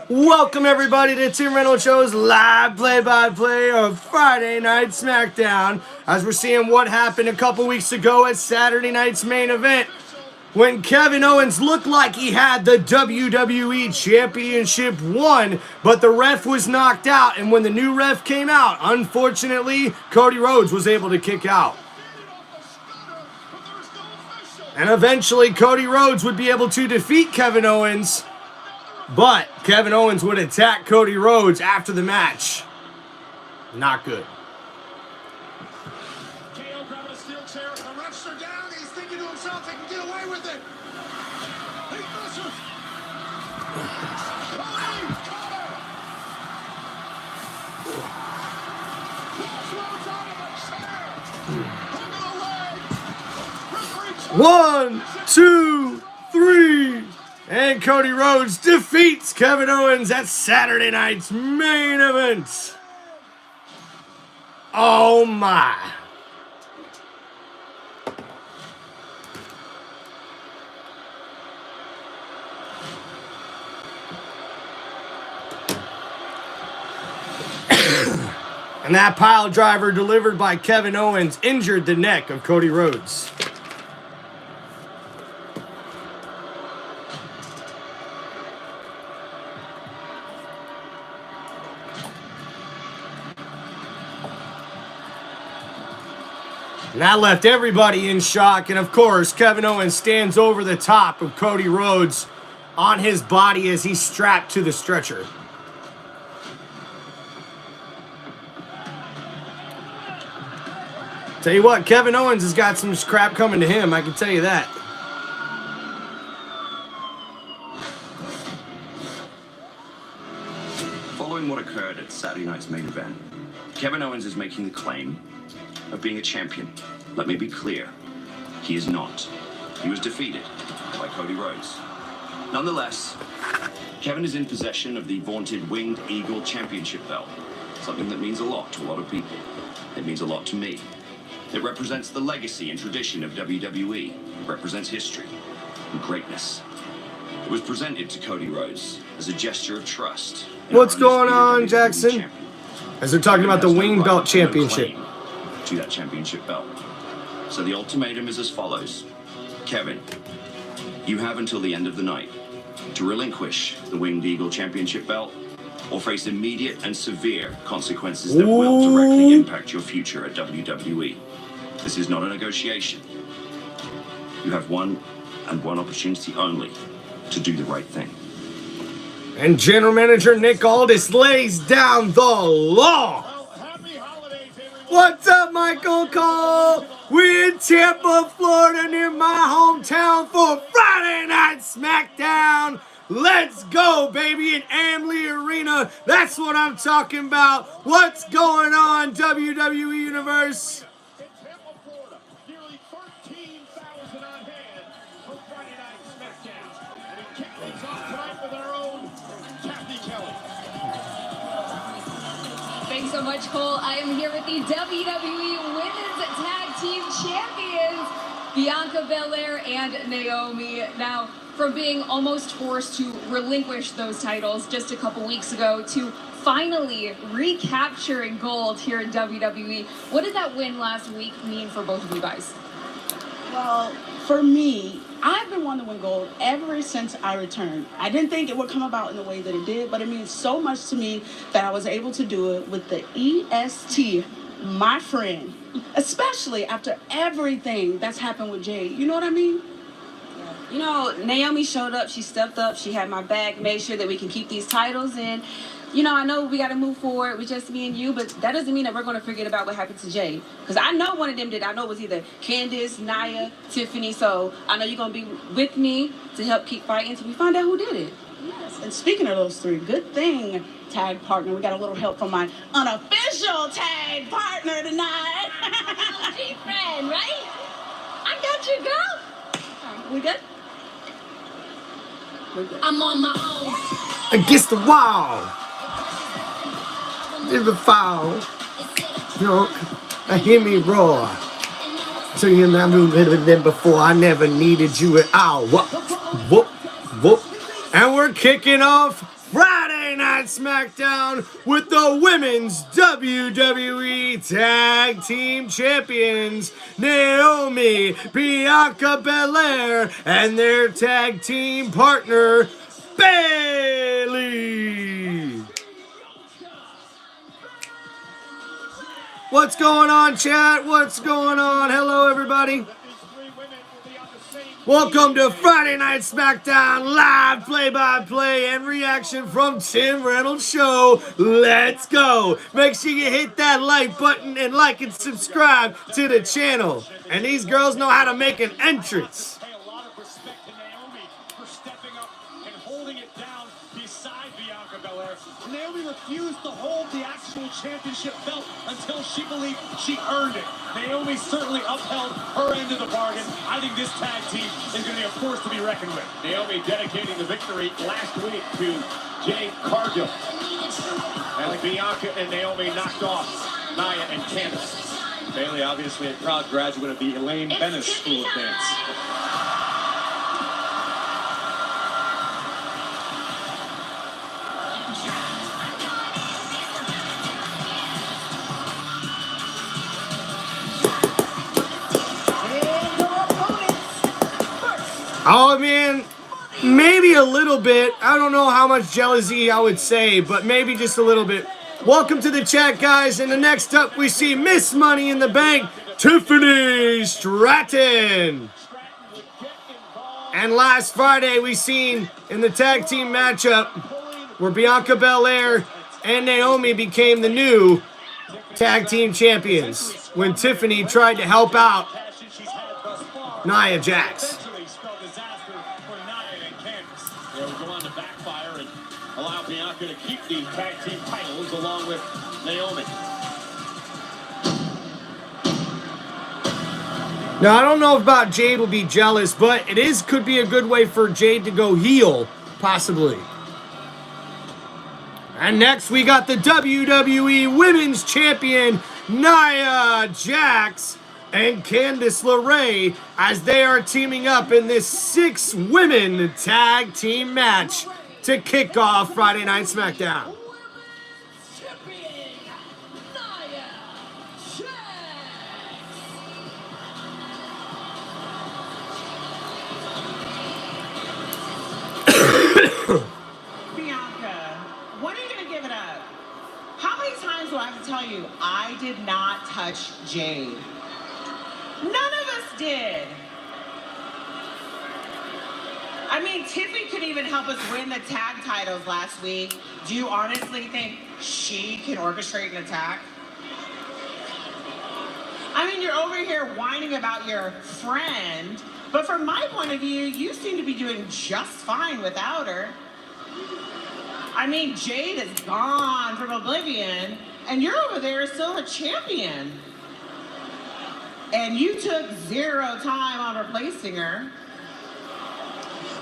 Welcome everybody to Tim Reynolds Show's live play-by-play of Friday Night SmackDown, as we're seeing what happened a couple weeks ago at Saturday night's main event when Kevin Owens looked like he had the WWE Championship won, but the ref was knocked out, and when the new ref came out, unfortunately, Cody Rhodes was able to kick out. And eventually, Cody Rhodes would be able to defeat Kevin Owens, but Kevin Owens would attack Cody Rhodes after the match. Not good. KO grabbing a steel chair. The refs are down. He's thinking to himself he can get away with it. He misses. Cody, cover. Pulls Rhodes out of the chair. Into the leg. 1, 2, 3. And Cody Rhodes defeats Kevin Owens at Saturday night's main event. Oh my. And that pile driver delivered by Kevin Owens injured the neck of Cody Rhodes. And that left everybody in shock, and of course, Kevin Owens stands over the top of Cody Rhodes on his body as he's strapped to the stretcher. Tell you what, Kevin Owens has got some crap coming to him, I can tell you that. Following what occurred at Saturday night's main event, Kevin Owens is making the claim of being a champion. Let me be clear, he is not. He was defeated by Cody Rhodes. Nonetheless, Kevin is in possession of the vaunted Winged Eagle Championship belt, something that means a lot to a lot of people. It means a lot to me. It represents the legacy and tradition of WWE. It represents history and greatness. It was presented to Cody Rhodes as a gesture of trust. What's going on, Jackson? As they're talking about the Winged Belt Championship. To that championship belt. So the ultimatum is as follows. Kevin, you have until the end of the night to relinquish the Winged Eagle Championship belt or face immediate and severe consequences that will directly impact your future at WWE. This is not a negotiation. You have one opportunity only to do the right thing. And General Manager Nick Aldis lays down the law. What's up, Michael Cole? We're in Tampa, Florida, near my hometown for Friday Night SmackDown. Let's go, baby, in Amley Arena. That's what I'm talking about. What's going on, WWE Universe? In Tampa, Florida, nearly 13,000 on hand for Friday Night SmackDown. And it kicks things off tonight with our own Kathy Kelly. Thanks so much, Cole. I am here with the WWE Women's Tag Team Champions, Bianca Belair and Naomi. Now, from being almost forced to relinquish those titles just a couple weeks ago to finally recapturing gold here in WWE, what did that win last week mean for both of you guys? Well, for me, I've been wanting to win gold ever since I returned. I didn't think it would come about in the way that it did, but it means so much to me that I was able to do it with the EST, my friend, especially after everything that's happened with Jade. You know what I mean? You know, Naomi showed up, she stepped up, she had my back, made sure that we can keep these titles in. You know, I know we got to move forward with just me and you, but that doesn't mean that we're going to forget about what happened to Jay. Because I know one of them did. I know it was either Candace, Nia, Tiffany. So I know you're going to be with me to help keep fighting until we find out who did it. Yes, and speaking of those three, good thing, tag partner, we got a little help from my unofficial tag partner tonight. G friend, right? I got you, girl. We good? I'm on my own. Against the wall. In the foul. You know, I hear me roar. So you know I knew better than before. I never needed you at all. Whoop, whoop, whoop. And we're kicking off Friday Night SmackDown with the Women's WWE Tag Team Champions, Naomi, Bianca Belair, and their tag team partner, Bayley. What's going on, chat? What's going on? Hello, everybody. Welcome to Friday Night SmackDown, live play-by-play and reaction from Tim Reynolds Show. Let's go. Make sure you hit that like button and like and subscribe to the channel. And these girls know how to make an entrance. Pay a lot of respect to Naomi for stepping up and holding it down beside Bianca Belair. Naomi refused to hold the actual championship belt until she believed she earned it. Naomi certainly upheld her end of the bargain. I think this tag team is going to be a force to be reckoned with. Naomi dedicating the victory last week to Jade Cargill. As Bianca and Naomi knocked off Nia and Candice. Bayley, obviously a proud graduate of the Elaine Bennis School of Dance. Oh, man, maybe a little bit. I don't know how much jealousy I would say, but maybe just a little bit. Welcome to the chat, guys. And the next up, we see Miss Money in the Bank, Tiffany Stratton. And last Friday, we seen in the tag team matchup where Bianca Belair and Naomi became the new tag team champions when Tiffany tried to help out Nia Jax. Allow Bianca to keep the tag team titles along with Naomi. Now, I don't know about Jade will be jealous, but could be a good way for Jade to go heel, possibly. And next, we got the WWE Women's Champion, Nia Jax, and Candice LeRae, as they are teaming up in this 6-women tag team match to kick off Friday Night SmackDown. Bianca, when are you going to give it up? How many times do I have to tell you, I did not touch Jade? None of us did. I mean, Tiffany couldn't even help us win the tag titles last week. Do you honestly think she can orchestrate an attack? I mean, you're over here whining about your friend, but from my point of view, you seem to be doing just fine without her. I mean, Jade is gone from Oblivion, and you're over there still a champion. And you took 0 time on replacing her.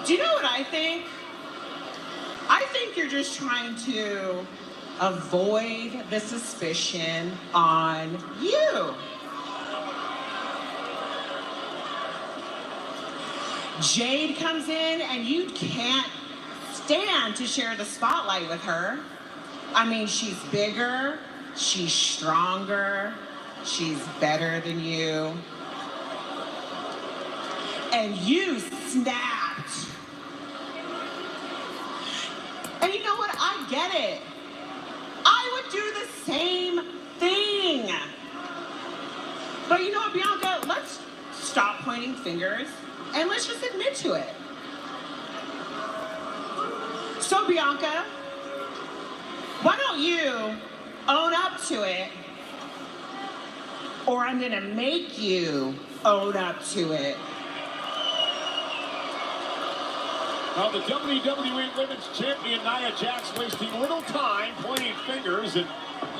Do you know what I think? I think you're just trying to avoid the suspicion on you. Jade comes in and you can't stand to share the spotlight with her. I mean, she's bigger, she's stronger, she's better than you. And you snapped. And you know what? I get it. I would do the same thing. But you know what, Bianca? Let's stop pointing fingers and let's just admit to it. So, Bianca, why don't you own up to it? Or I'm gonna make you own up to it. Now the WWE Women's Champion Nia Jax wasting little time pointing fingers and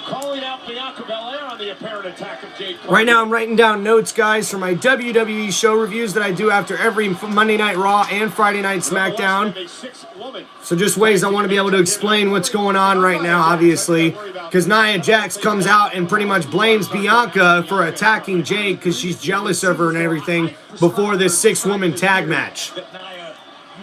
calling out Bianca Belair on the apparent attack of Jade Cargill. Right now, I'm writing down notes, guys, for my WWE show reviews that I do after every Monday Night Raw and Friday Night SmackDown. So just ways I want to be able to explain what's going on right now, obviously, because Nia Jax comes out and pretty much blames Bianca for attacking Jade because she's jealous of her and everything before this 6-woman tag match. That Nia,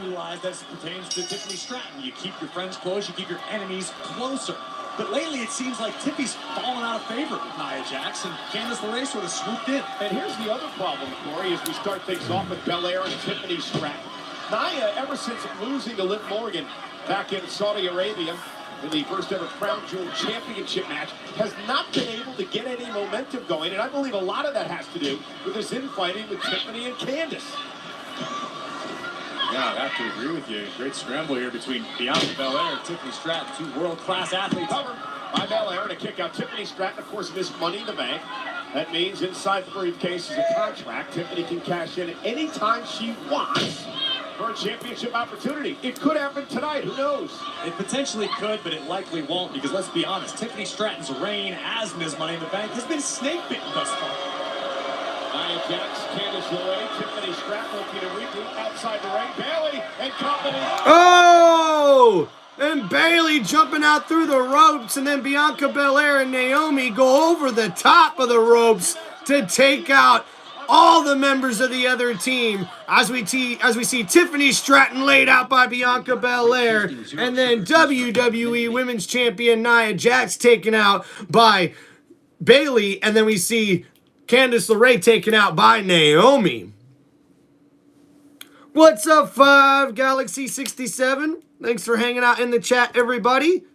you lied realize that it pertains to Tiffany Stratton. You keep your friends close, you keep your enemies closer. But lately, it seems like Tiffy's fallen out of favor with Nia Jax, and Candice LeRae sort of swooped in. And here's the other problem, Corey, as we start things off with Belair and Tiffany Stratton. Nia, ever since losing to Liv Morgan back in Saudi Arabia in the first ever Crown Jewel Championship match, has not been able to get any momentum going, and I believe a lot of that has to do with this infighting with Tiffany and Candice. Yeah, I have to agree with you. Great scramble here between Bianca Belair and Tiffany Stratton, two world-class athletes. Covered by Belair to kick out Tiffany Stratton, of course, this Money in the Bank. That means inside the briefcase is a contract. Tiffany can cash in anytime she wants for a championship opportunity. It could happen tonight. Who knows? It potentially could, but it likely won't, because let's be honest, Tiffany Stratton's reign as Ms. Money in the Bank has been snake-bitten thus far. Nia Jax, Candice LeRae, Tiffany Stratton looking to reboot outside the ring. Bayley and company. Oh! And Bayley jumping out through the ropes, and then Bianca Belair and Naomi go over the top of the ropes to take out all the members of the other team, as we see Tiffany Stratton laid out by Bianca Belair, and then WWE Women's Champion Nia Jax taken out by Bayley, and then we see Candice LeRae taken out by Naomi. What's up, 5 Galaxy 67? Thanks for hanging out in the chat, everybody.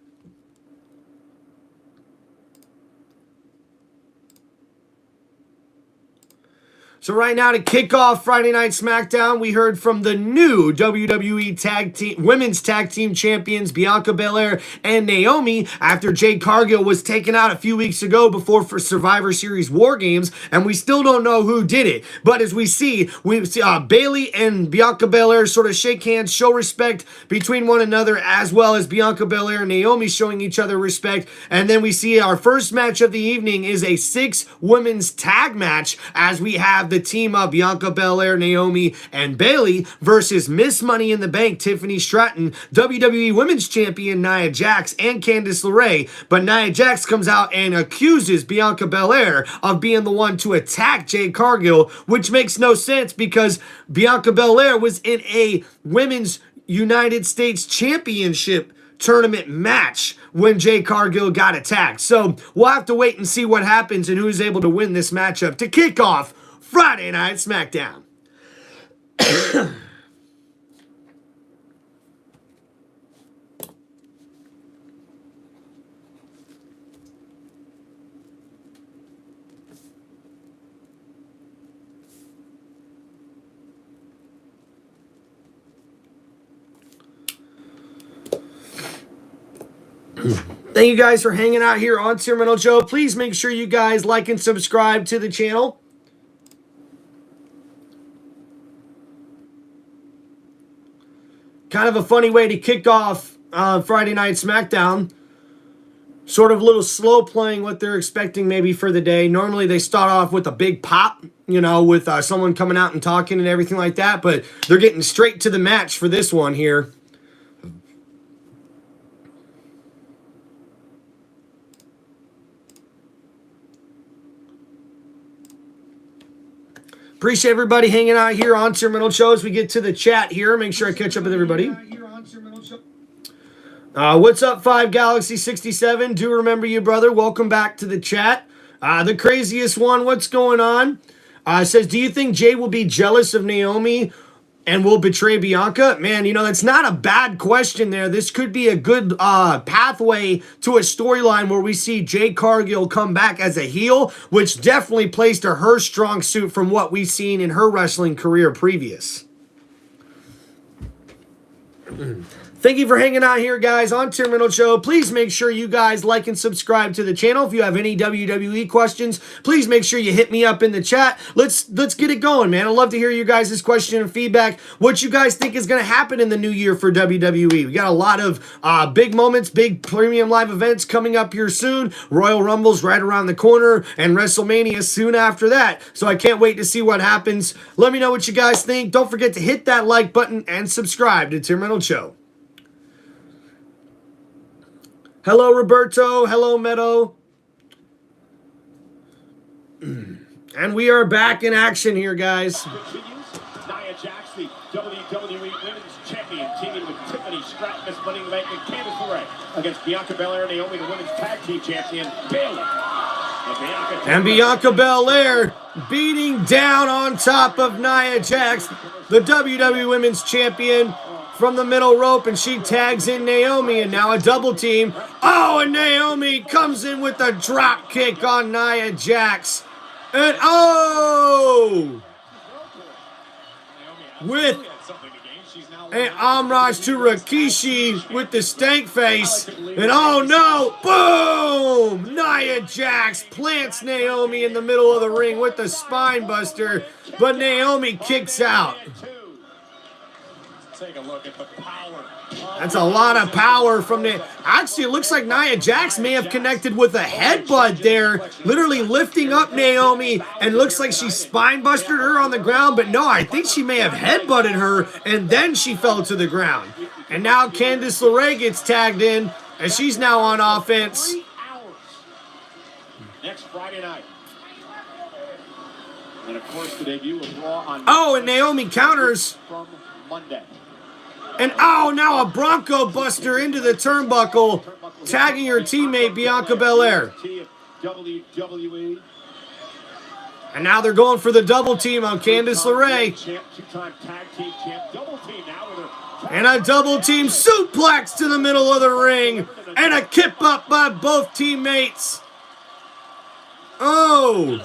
So right now, to kick off Friday Night SmackDown, we heard from the new WWE Women's Tag Team Champions Bianca Belair and Naomi after Jade Cargill was taken out a few weeks ago for Survivor Series War Games, and we still don't know who did it. But as we see Bayley and Bianca Belair sort of shake hands, show respect between one another, as well as Bianca Belair and Naomi showing each other respect. And then we see our first match of the evening is a 6-women's tag match, as we have the team of Bianca Belair, Naomi, and Bayley versus Miss Money in the Bank, Tiffany Stratton, WWE Women's Champion Nia Jax, and Candice LeRae. But Nia Jax comes out and accuses Bianca Belair of being the one to attack Jade Cargill, which makes no sense because Bianca Belair was in a Women's United States Championship tournament match when Jade Cargill got attacked. So we'll have to wait and see what happens and who's able to win this matchup to kick off Friday Night SmackDown. Thank you guys for hanging out here on Tim Reynolds Show. Please make sure you guys like and subscribe to the channel. Kind of a funny way to kick off Friday Night SmackDown. Sort of a little slow playing what they're expecting maybe for the day. Normally they start off with a big pop, you know, with someone coming out and talking and everything like that. But they're getting straight to the match for this one here. Appreciate everybody hanging out here on Tim Reynolds Show as we get to the chat here. Make sure I catch up with everybody. What's up, 5 Galaxy 67? Do remember you, brother. Welcome back to the chat. The craziest one, what's going on? Says, do you think Jay will be jealous of Naomi and will betray Bianca? Man, you know, that's not a bad question there. This could be a good pathway to a storyline where we see Jade Cargill come back as a heel, which definitely plays to her strong suit from what we've seen in her wrestling career previous. Thank you for hanging out here, guys, on Tim Reynolds Show. Please make sure you guys like and subscribe to the channel. If you have any WWE questions, please make sure you hit me up in the chat. Let's get it going, man. I'd love to hear you guys' question and feedback. What you guys think is going to happen in the new year for WWE. We got a lot of big moments, big premium live events coming up here soon. Royal Rumble's right around the corner, and WrestleMania soon after that. So I can't wait to see what happens. Let me know what you guys think. Don't forget to hit that like button and subscribe to Tim Reynolds Show. Hello, Roberto. Hello, Meadow. And we are back in action here, guys. Continues. Nia Jax, the WWE Women's Champion, Stratton, Miss Money in the Bank, and Candice LeRae against Bianca Belair and Naomi, the women's tag team champion, Bayley. And Bianca Belair beating down on top of Nia Jax, the WWE Women's Champion, from the middle rope, and she tags in Naomi, and now a double team. Oh, and Naomi comes in with a drop kick on Nia Jax. And oh! With an homage to Rikishi with the stank face. And oh no, boom! Nia Jax plants Naomi in the middle of the ring with the spine buster, but Naomi kicks out. Take a look at the power. That's a lot of power from the... Actually, it looks like Nia Jax may have connected with a headbutt there, literally lifting up Naomi, and looks like she spine-busted her on the ground, but no, I think she may have headbutted her, and then she fell to the ground. And now Candice LeRae gets tagged in, and she's now on offense. Next Friday night. And of course, the debut of Raw on... Oh, and Naomi counters. From Monday. And oh, now a Bronco Buster into the turnbuckle, tagging her teammate Bianca Belair. WWE. And now they're going for the double team on Candice LeRae. Two-time tag team champ. Double team now with her. And a double team suplex to the middle of the ring. And a kip up by both teammates. Oh.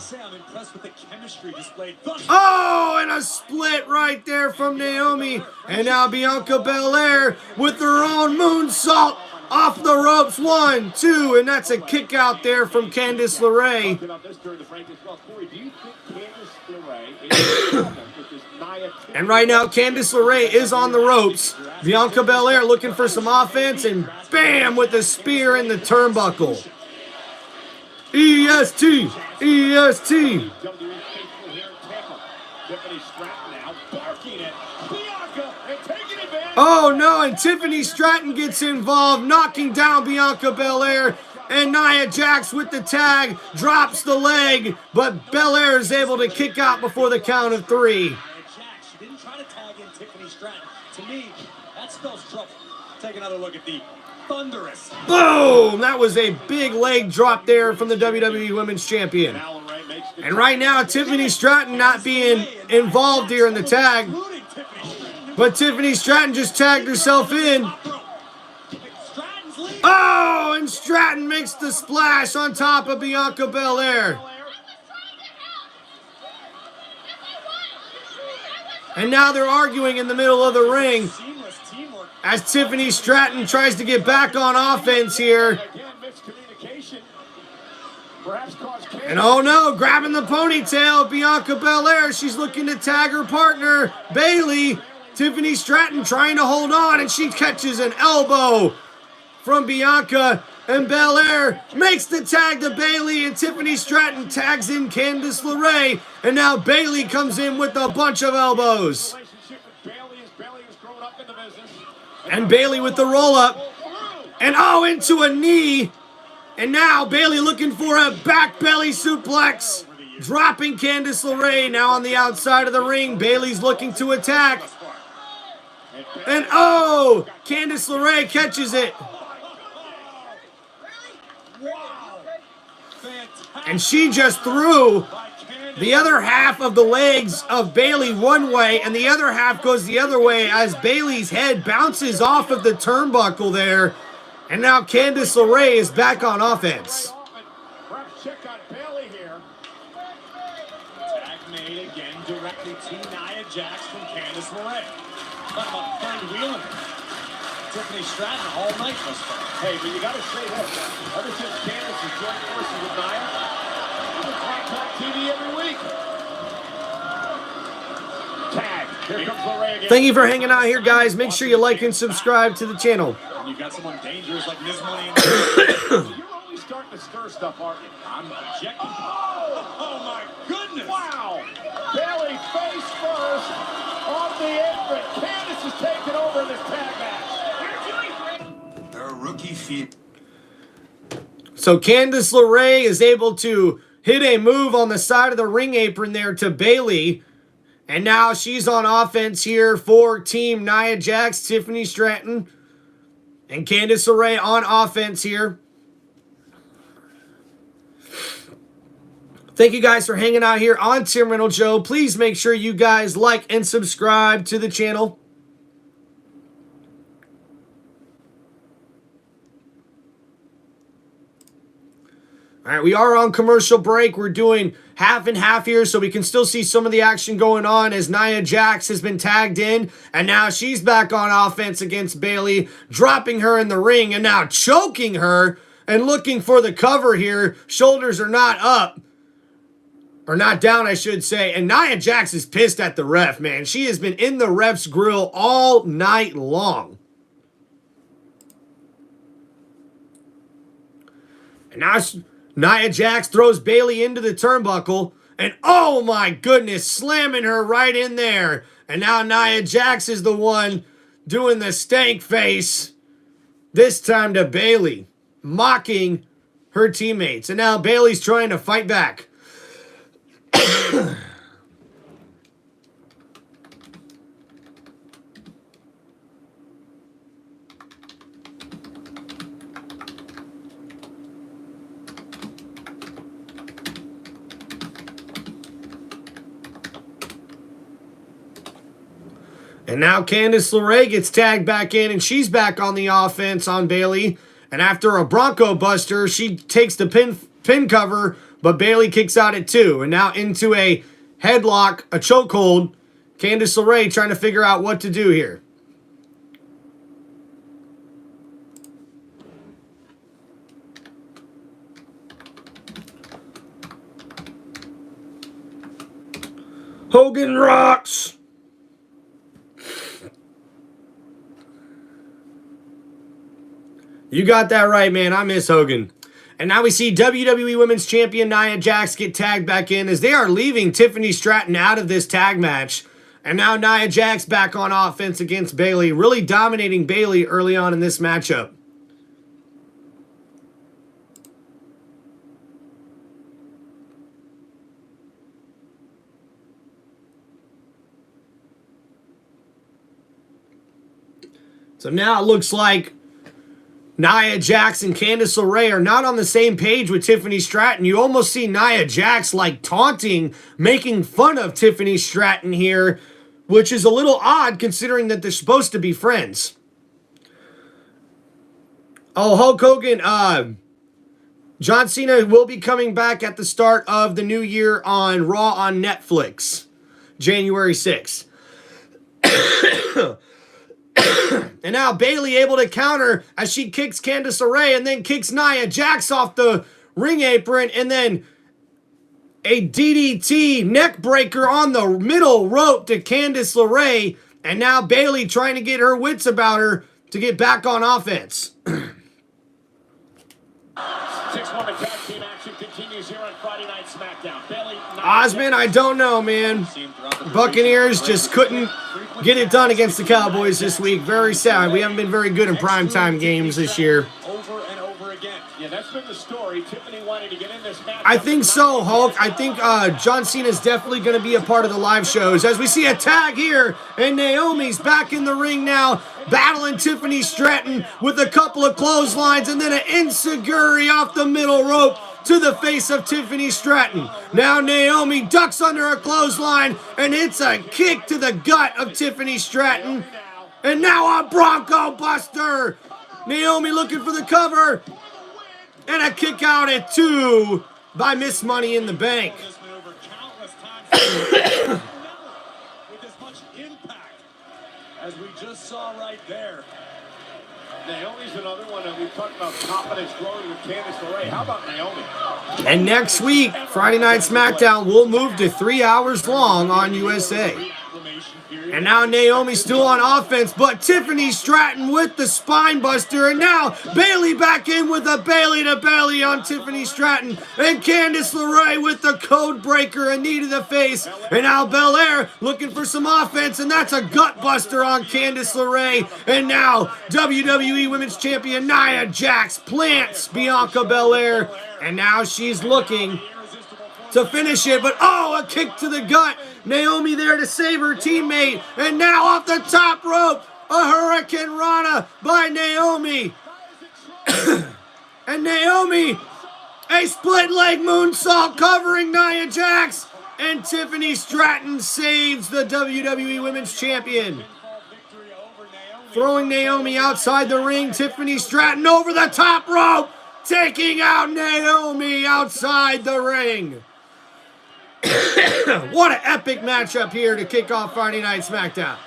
Oh, and a split right there from Naomi. And now Bianca Belair with her own moonsault off the ropes. 1, 2, and that's a kick out there from Candice LeRae. And right now, Candice LeRae is on the ropes. Bianca Belair looking for some offense, and bam, with a spear in the turnbuckle. EST, EST. Oh no, and Tiffany Stratton gets involved, knocking down Bianca Belair. And Nia Jax with the tag drops the leg, but Belair is able to kick out before the count of 3. She didn't try to tag in Tiffany Stratton. To me, that spells trouble. Take another look at the thunderous. Boom! That was a big leg drop there from the WWE Women's Champion. And right now, Tiffany Stratton not being involved here in the tag. But Tiffany Stratton just tagged herself in. Oh, and Stratton makes the splash on top of Bianca Belair. And now they're arguing in the middle of the ring as Tiffany Stratton tries to get back on offense here. And oh no, grabbing the ponytail, Bianca Belair. She's looking to tag her partner, Bayley. Tiffany Stratton trying to hold on, and she catches an elbow from Bianca, and Belair makes the tag to Bayley, and Tiffany Stratton tags in Candice LeRae, and now Bayley comes in with a bunch of elbows. And Bayley with the roll-up, and oh, into a knee, and now Bayley looking for a back belly suplex, dropping Candice LeRae now on the outside of the ring. Bayley's looking to attack. And oh, Candice LeRae catches it. And she just threw the other half of the legs of Bayley one way, and the other half goes the other way as Bayley's head bounces off of the turnbuckle there. And now Candice LeRae is back on offense. Check on Bayley here. Tag made again directly to Nia Jax from Candice LeRae. Talk about third wheeling. Tiffany Stratton all night thus far. Hey, but you got to say this. Ever since Candice has joined forces with Nia, we've been Talk TV every week. Tag. Here comes LeRae again. Thank you for hanging out here, guys. Make sure you like and subscribe to the channel. And you've got someone dangerous like Miz Money. You're only starting to stir stuff, aren't you? I'm objecting. Oh my goodness! Wow! Bayley face first on the apron. Candice is taking over in this tag match. They're rookie feet. So Candice LeRae is able to hit a move on the side of the ring apron there to Bayley. And now she's on offense here for Team Nia Jax, Tiffany Stratton. And Candice LeRae on offense here. Thank you guys for hanging out here on Tim Reynolds Show. Please make sure you guys like and subscribe to the channel. All right, we are on commercial break. We're doing half and half here, so we can still see some of the action going on as Nia Jax has been tagged in, and now she's back on offense against Bayley, dropping her in the ring and now choking her and looking for the cover here. Shoulders are not up. Or not down, I should say. And Nia Jax is pissed at the ref, man. She has been in the ref's grill all night long. And now Nia Jax throws Bayley into the turnbuckle. And oh my goodness, slamming her right in there. And now Nia Jax is the one doing the stank face. This time to Bayley, mocking her teammates. And now Bayley's trying to fight back. And now Candice LeRae gets tagged back in, and she's back on the offense on Bayley. And after a Bronco Buster, she takes the pin cover, but Bayley kicks out at 2. And now into a headlock, a chokehold. Candice LeRae trying to figure out what to do here. Hogan rocks. You got that right, man. I miss Hogan. And now we see WWE Women's Champion Nia Jax get tagged back in as they are leaving Tiffany Stratton out of this tag match. And now Nia Jax back on offense against Bayley, really dominating Bayley early on in this matchup. So now it looks like Nia Jax and Candice LeRae are not on the same page with Tiffany Stratton. You almost see Nia Jax like taunting, making fun of Tiffany Stratton here, which is a little odd considering that they're supposed to be friends. Oh, Hulk Hogan, John Cena will be coming back at the start of the new year on Raw on Netflix, January 6th. And now Bayley able to counter as she kicks Candice LeRae and then kicks Nia Jax off the ring apron, and then a DDT neck breaker on the middle rope to Candice LeRae. And now Bayley trying to get her wits about her to get back on offense. 6-woman tag team action continues here on Friday Night SmackDown. Bayley, Osman, I don't know, man. Buccaneers just couldn't get it done against the Cowboys this week. Very sad. We haven't been very good in primetime games this year. Over and over again. Yeah, that's been the story. Tiffany wanted to get in this match. I think so, Hulk. I think John Cena is definitely going to be a part of the live shows. As we see a tag here, and Naomi's back in the ring now, battling Tiffany Stratton with a couple of clotheslines, and then an enziguri off the middle rope to the face of Tiffany Stratton. Now Naomi ducks under a clothesline and hits a kick to the gut of Tiffany Stratton. And now a Bronco Buster. Naomi looking for the cover. And a kick out at 2 by Miss Money in the Bank. With as much impact as we just saw right there. Naomi's another one that we've talked about confidence growing with Candice LeRae. How about Naomi? And next week, Friday Night SmackDown will move to 3 hours long on USA. And now Naomi's still on offense, but Tiffany Stratton with the spine buster. And now Bayley back in with a Bayley to Bayley on Tiffany Stratton. And Candice LeRae with the code breaker, a knee to the face. And now Belair looking for some offense, and that's a gut buster on Candice LeRae. And now WWE Women's Champion Nia Jax plants Bianca Belair. And now she's looking to finish it, but oh, a kick to the gut. Naomi there to save her teammate, and now off the top rope, A Hurricane Rana by Naomi. And Naomi, a split leg moonsault covering Nia Jax. And Tiffany Stratton saves the WWE Women's Champion. Throwing Naomi outside the ring. Tiffany Stratton over the top rope. Taking out Naomi outside the ring. What an epic matchup here to kick off Friday Night SmackDown.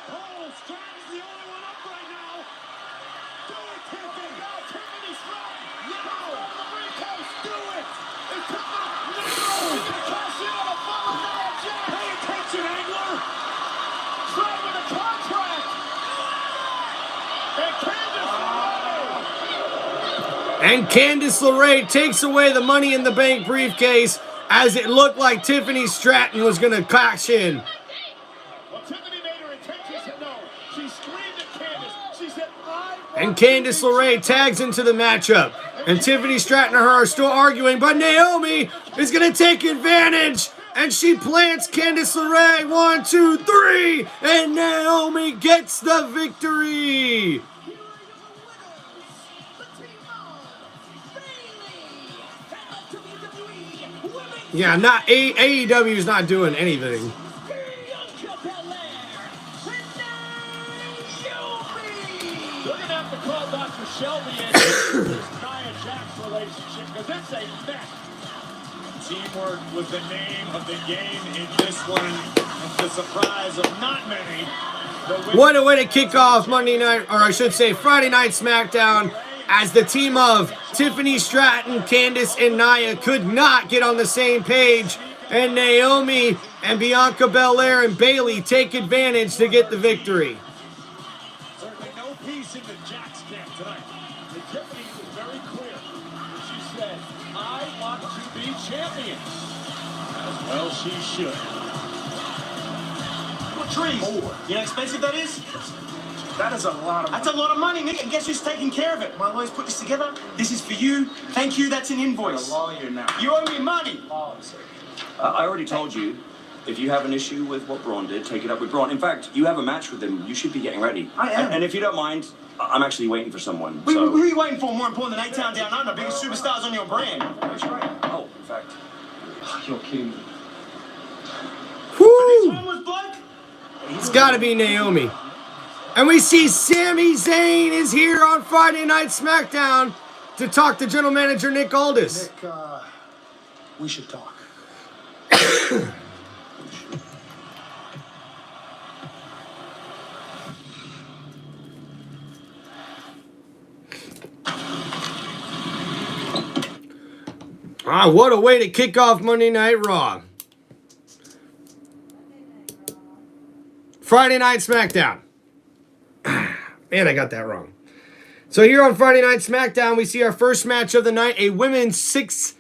And Candice LeRae takes away the Money in the Bank briefcase as it looked like Tiffany Stratton was going to cash in. Well, Tiffany made her intention, said no. She screamed at Candice. She said, and Candice LeRae tags into the matchup. And Tiffany Stratton and her are still arguing, but Naomi is going to take advantage. And she plants Candice LeRae. 1, 2, 3. And Naomi gets the victory. Yeah, not AEW is not doing anything. They're going to have to call Dr. Shelby in this Nia Jax relationship because it's a mess. Teamwork was the name of the game in this one. And to the surprise of not many. What a way to kick off Monday night, or I should say Friday Night SmackDown, as the team of Tiffany Stratton, Candice, and Nia could not get on the same page. And Naomi and Bianca Belair and Bayley take advantage to get the victory. Certainly no peace in the Jax camp tonight. And Tiffany was very clear. She said, I want to be champion. As well she should. What trees? You know how expensive that is? That is a lot of money. That's a lot of money, Nick. And guess who's taking care of it? My lawyers put this together. This is for you. Thank you. That's an invoice. You're a lawyer now. You owe me money. I already told you, if you have an issue with what Braun did, take it up with Braun. In fact, you have a match with him. You should be getting ready. I am. And if you don't mind, I'm actually waiting for someone. Who So. are you waiting for more important than A-Town Down Under? Biggest superstars on your brand. That's right. Oh, in fact. You're kidding me. Woo! This one was bloke? It's got to be Naomi. And we see Sami Zayn is here on Friday Night SmackDown to talk to General Manager Nick Aldis. Nick, we should talk. What a way to kick off Monday Night Raw. Friday Night SmackDown. Man, I got that wrong. So here on Friday Night SmackDown, we see our first match of the night, a women's six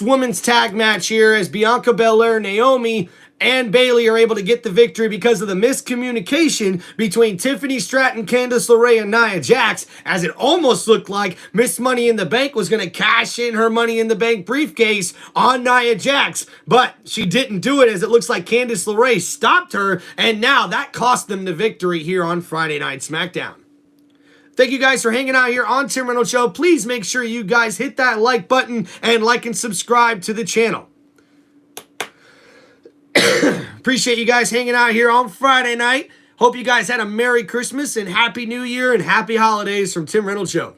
women's tag match here as Bianca Belair, Naomi, and Bayley are able to get the victory because of the miscommunication between Tiffany Stratton, Candice LeRae, and Nia Jax, as it almost looked like Miss Money in the Bank was going to cash in her Money in the Bank briefcase on Nia Jax, but she didn't do it as it looks like Candice LeRae stopped her, and now that cost them the victory here on Friday Night SmackDown. Thank you guys for hanging out here on Tim Reynolds Show. Please make sure you guys hit that like button and like and subscribe to the channel. Appreciate you guys hanging out here on Friday night. Hope you guys had a Merry Christmas and Happy New Year and Happy Holidays from Tim Reynolds Show.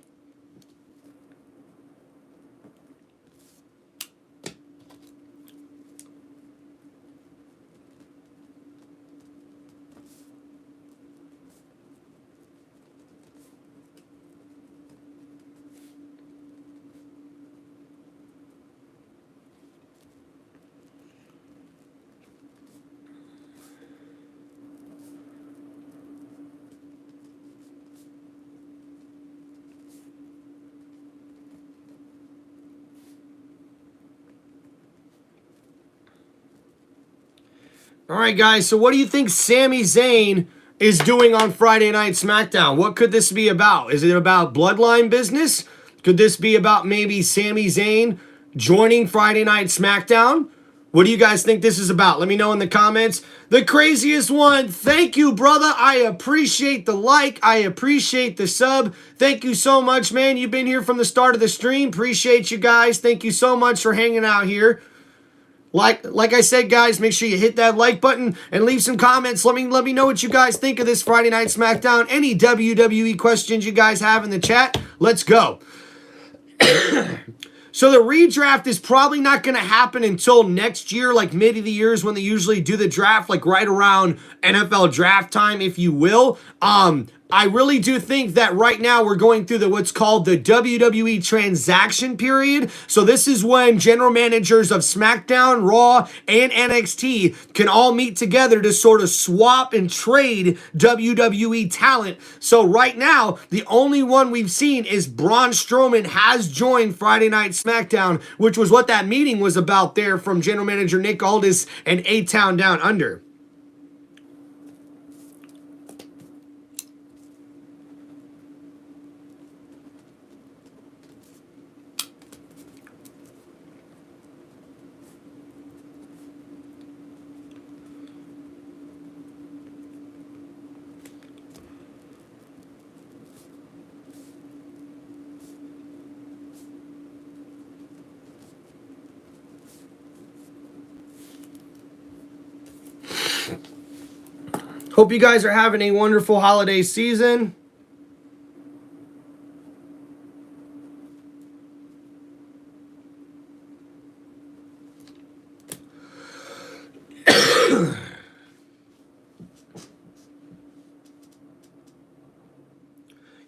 All right, guys, so what do you think Sami Zayn is doing on Friday Night SmackDown? What could this be about? Is it about Bloodline business? Could this be about maybe Sami Zayn joining Friday Night SmackDown? What do you guys think this is about? Let me know in the comments. The craziest one, thank you, brother. I appreciate the like. I appreciate the sub. Thank you so much, man. You've been here from the start of the stream. Appreciate you guys. Thank you so much for hanging out here. Like I said, guys, make sure you hit that like button and leave some comments. Let me know what you guys think of this Friday Night SmackDown. Any WWE questions you guys have in the chat, let's go. So the redraft is probably not going to happen until next year, like mid of the year is when they usually do the draft, like right around NFL draft time, if you will. I really do think that right now we're going through what's called the WWE transaction period. So this is when general managers of SmackDown, Raw, and NXT can all meet together to sort of swap and trade WWE talent. So right now, the only one we've seen is Braun Strowman has joined Friday Night SmackDown, which was what that meeting was about there from general manager Nick Aldis and A-Town Down Under. Hope you guys are having a wonderful holiday season.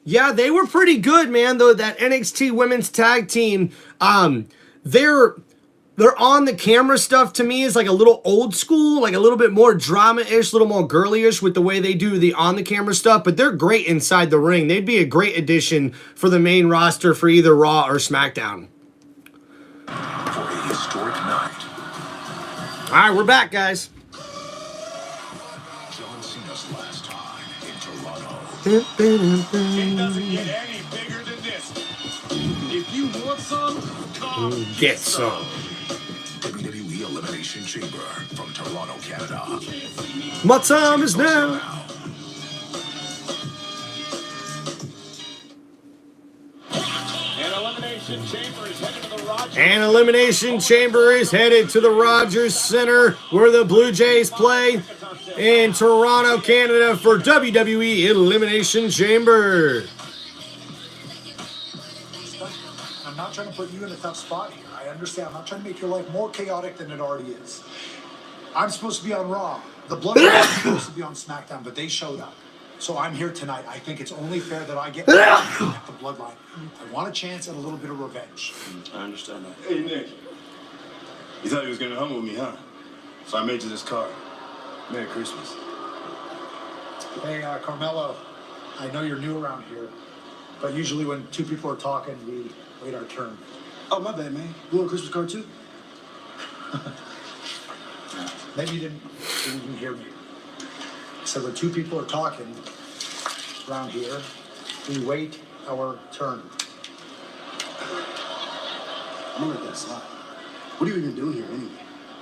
Yeah, they were pretty good, man, though, that NXT women's tag team. They're on the camera stuff to me is like a little old school, like a little bit more drama-ish, a little more girly-ish with the way they do the on the camera stuff, but they're great inside the ring. They'd be a great addition for the main roster for either Raw or SmackDown. For a historic night. All right, we're back, guys. John Cena's last time in Toronto. It doesn't get any bigger than this. If you want some, come Get some. WWE Elimination Chamber from Toronto, Canada. My time is now. An Elimination Chamber is headed to the Rogers Center, where the Blue Jays play in Toronto, Canada, for WWE Elimination Chamber. I'm not trying to put you in a tough spot here. I understand. I'm not trying to make your life more chaotic than it already is. I'm supposed to be on Raw. The Bloodline is supposed to be on SmackDown, but they showed up. So I'm here tonight. I think it's only fair that I get the Bloodline. I want a chance at a little bit of revenge. I understand that. Hey, Nick. You thought you was going to humble me, huh? So I made you this card. Merry Christmas. Hey, Carmelo, I know you're new around here, but usually when two people are talking, we wait our turn. Oh, my bad, man. You want a Christmas card, too? Maybe you didn't even hear me. So when two people are talking around here, we wait our turn. I'm gonna let that slide. What are you even doing here anyway?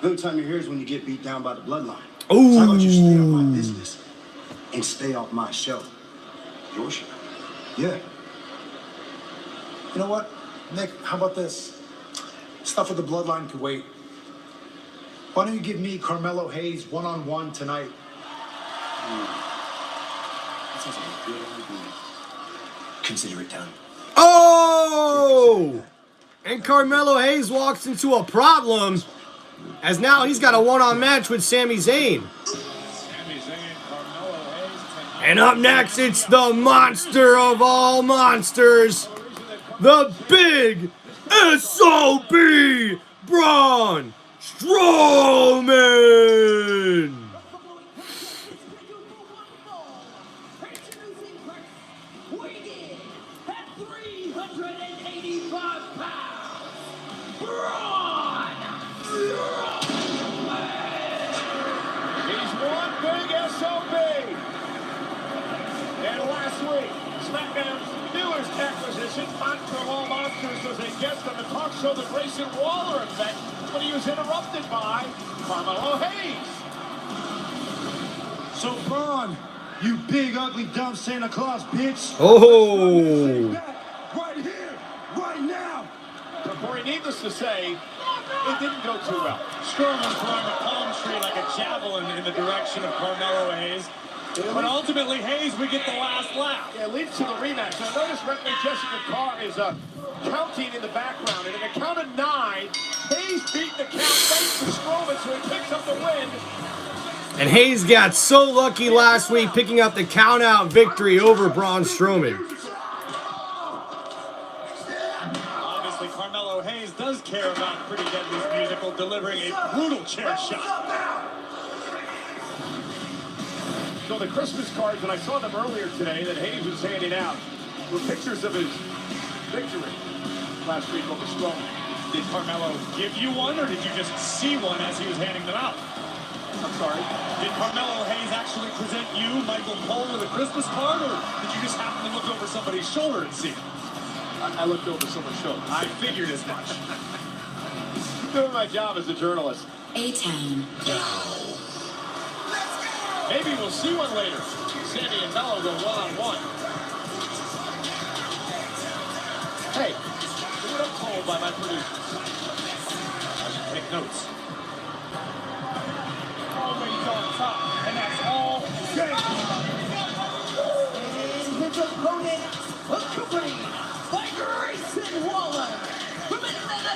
The only time you're here is when you get beat down by the Bloodline. Ooh. So how about you stay off my business and stay off my show? Your show? Yeah. You know what, Nick, how about this? Stuff with the Bloodline could wait. Why don't you give me Carmelo Hayes one-on-one tonight? That sounds like a good idea. Consider it done. Oh! And Carmelo Hayes walks into a problem, as now he's got a one-on match with Sami Zayn. And up next, it's the monster of all monsters, the big S.O.B. Braun Strowman! SmackDown's newest acquisition, Grayson, monster of all monsters, was a guest on the talk show The Grayson Waller Effect when he was interrupted by Carmelo Hayes. So, Braun, you big, ugly, dumb Santa Claus, bitch. Oh. Right here, right now. So, Corey, needless to say, it didn't go too well. Strowman throwing a palm tree like a javelin in the direction of Carmelo Hayes. But ultimately, Hayes would get the last laugh. Yeah, it leads to the rematch. Now, notice referee Jessica Carr is counting in the background. And in a count of 9, Hayes beat the count thanks to Strowman, so he picks up the win. And Hayes got so lucky last week picking up the count-out victory over Braun Strowman. Obviously, Carmelo Hayes does care about Pretty Deadly's musical, delivering a brutal chair shot. So the Christmas cards, and I saw them earlier today that Hayes was handing out, were pictures of his victory last week over Strowman. Did Carmelo give you one, or did you just see one as he was handing them out? I'm sorry. Did Carmelo Hayes actually present you, Michael Cole, with a Christmas card, or did you just happen to look over somebody's shoulder and see it? I looked over someone's shoulder. I figured as much. Doing my job as a journalist. A-Town. Maybe we'll see one later. Sami and Melo go one-on-one. Hey, do what I'm told by my producers. I should take notes. Always on top, and that's all Zayn. And his opponent, accompanied by Grayson Waller, from Atlanta,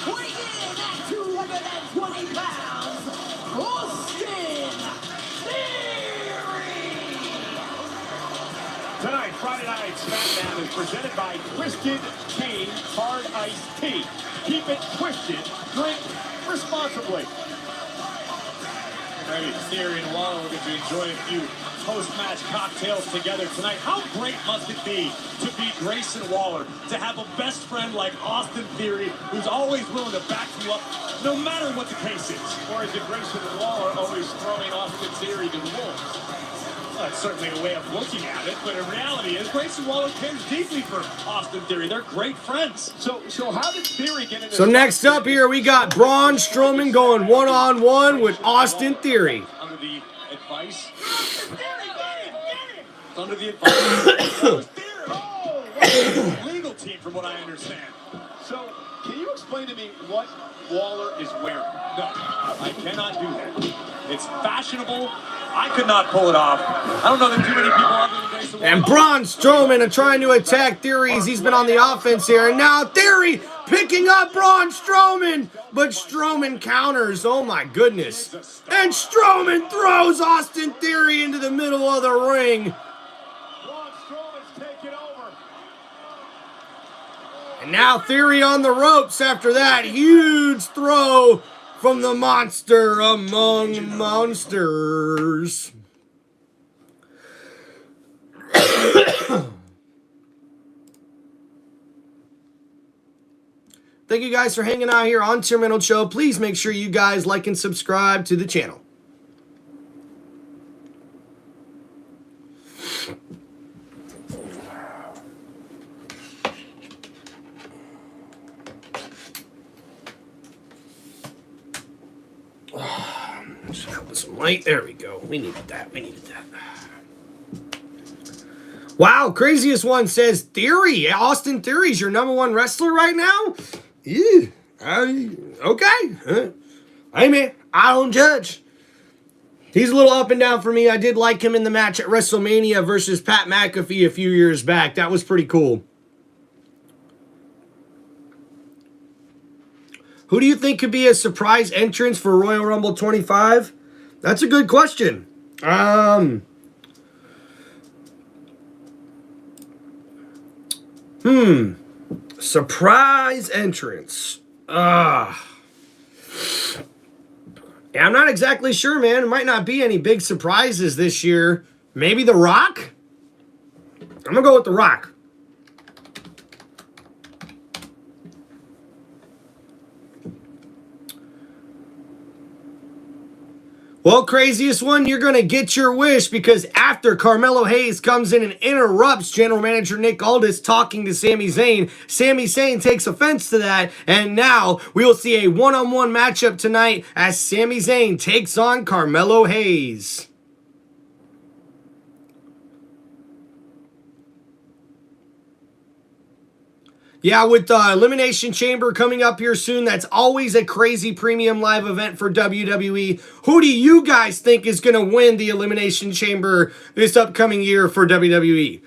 weighing in at 220 pounds, Austin Theory. Tonight, Friday Night SmackDown is presented by Twisted Tea Hard Iced Tea. Keep it twisted. Drink responsibly. Maybe Theory and Waller are going to enjoy a few post-match cocktails together tonight. How great must it be to beat Grayson Waller, to have a best friend like Austin Theory, who's always willing to back you up, no matter what the case is? Or is it Grayson Waller always throwing Austin Theory to the wolves? Well, that's certainly a way of looking at it, but the reality is Grayson Waller cares deeply for Austin Theory. They're great friends. So how did Theory get into... So next up here, we got Braun Strowman going one-on-one with Austin Theory. Under the advice... Under the advice... legal team, from what I understand. So, can you explain to me what Waller is wearing? No, I cannot do that. It's fashionable. I could not pull it off. I don't know that too many people other than Grayson Waller. And Braun Strowman are trying to attack Theory as he's been on the offense here. And now Theory picking up Braun Strowman. But Strowman counters. Oh my goodness. And Strowman throws Austin Theory into the middle of the ring. Braun Strowman's taking over. And now Theory on the ropes after that huge throw from the monster among monsters. Thank you guys for hanging out here on Tim Reynolds Show. Please make sure you guys like and subscribe to the channel. Just help with some light. There we go. We needed that. We needed that. Wow, craziest one says Theory. Austin Theory's your #1 wrestler right now? Ew. Okay. Hey, man, I don't judge. He's a little up and down for me. I did like him in the match at WrestleMania versus Pat McAfee a few years back. That was pretty cool. Who do you think could be a surprise entrance for Royal Rumble 25? That's a good question. Surprise entrance. Yeah, I'm not exactly sure, man. It might not be any big surprises this year. Maybe The Rock? I'm gonna go with The Rock. Well, craziest one, you're going to get your wish, because after Carmelo Hayes comes in and interrupts General Manager Nick Aldis talking to Sami Zayn, Sami Zayn takes offense to that, and now we will see a one-on-one matchup tonight as Sami Zayn takes on Carmelo Hayes. Yeah, with the Elimination Chamber coming up here soon, that's always a crazy premium live event for WWE. Who do you guys think is going to win the Elimination Chamber this upcoming year for WWE?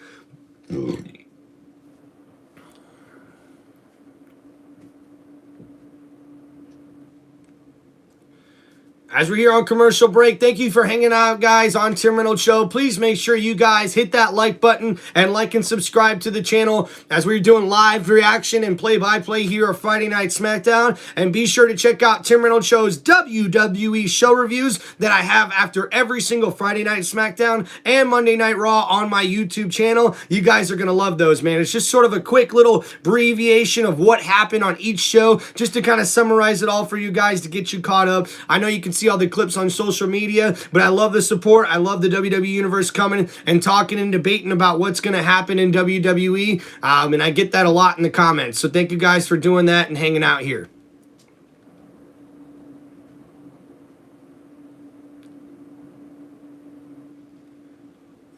As we're here on commercial break, thank you for hanging out, guys, on Tim Reynolds Show. Please make sure you guys hit that like button and like and subscribe to the channel as we're doing live reaction and play-by-play here on Friday Night SmackDown. And be sure to check out Tim Reynolds Show's WWE show reviews that I have after every single Friday Night SmackDown and Monday Night Raw on my YouTube channel. You guys are going to love those, man. It's just sort of a quick little abbreviation of what happened on each show, just to kind of summarize it all for you guys to get you caught up. I know you can see all the clips on social media, but I love the support. I love the WWE Universe coming and talking and debating about what's going to happen in WWE, and I get that a lot in the comments. So thank you guys for doing that and hanging out here.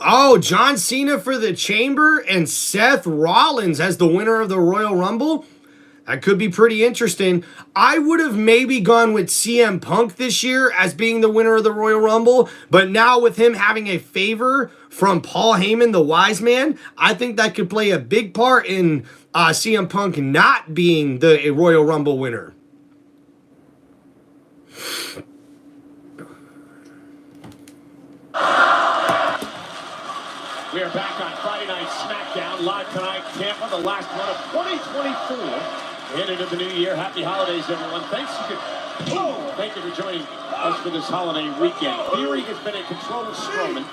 Oh, John Cena for the Chamber and Seth Rollins as the winner of the Royal Rumble. That could be pretty interesting. I would have maybe gone with CM Punk this year as being the winner of the Royal Rumble, but now with him having a favor from Paul Heyman, the wise man, I think that could play a big part in CM Punk not being the Royal Rumble winner. We are back on Friday Night SmackDown, live tonight, Tampa, the last one of 2024. Headed into the new year. Happy holidays, everyone. Thank you for joining us for this holiday weekend. Theory has been in control of Strowman.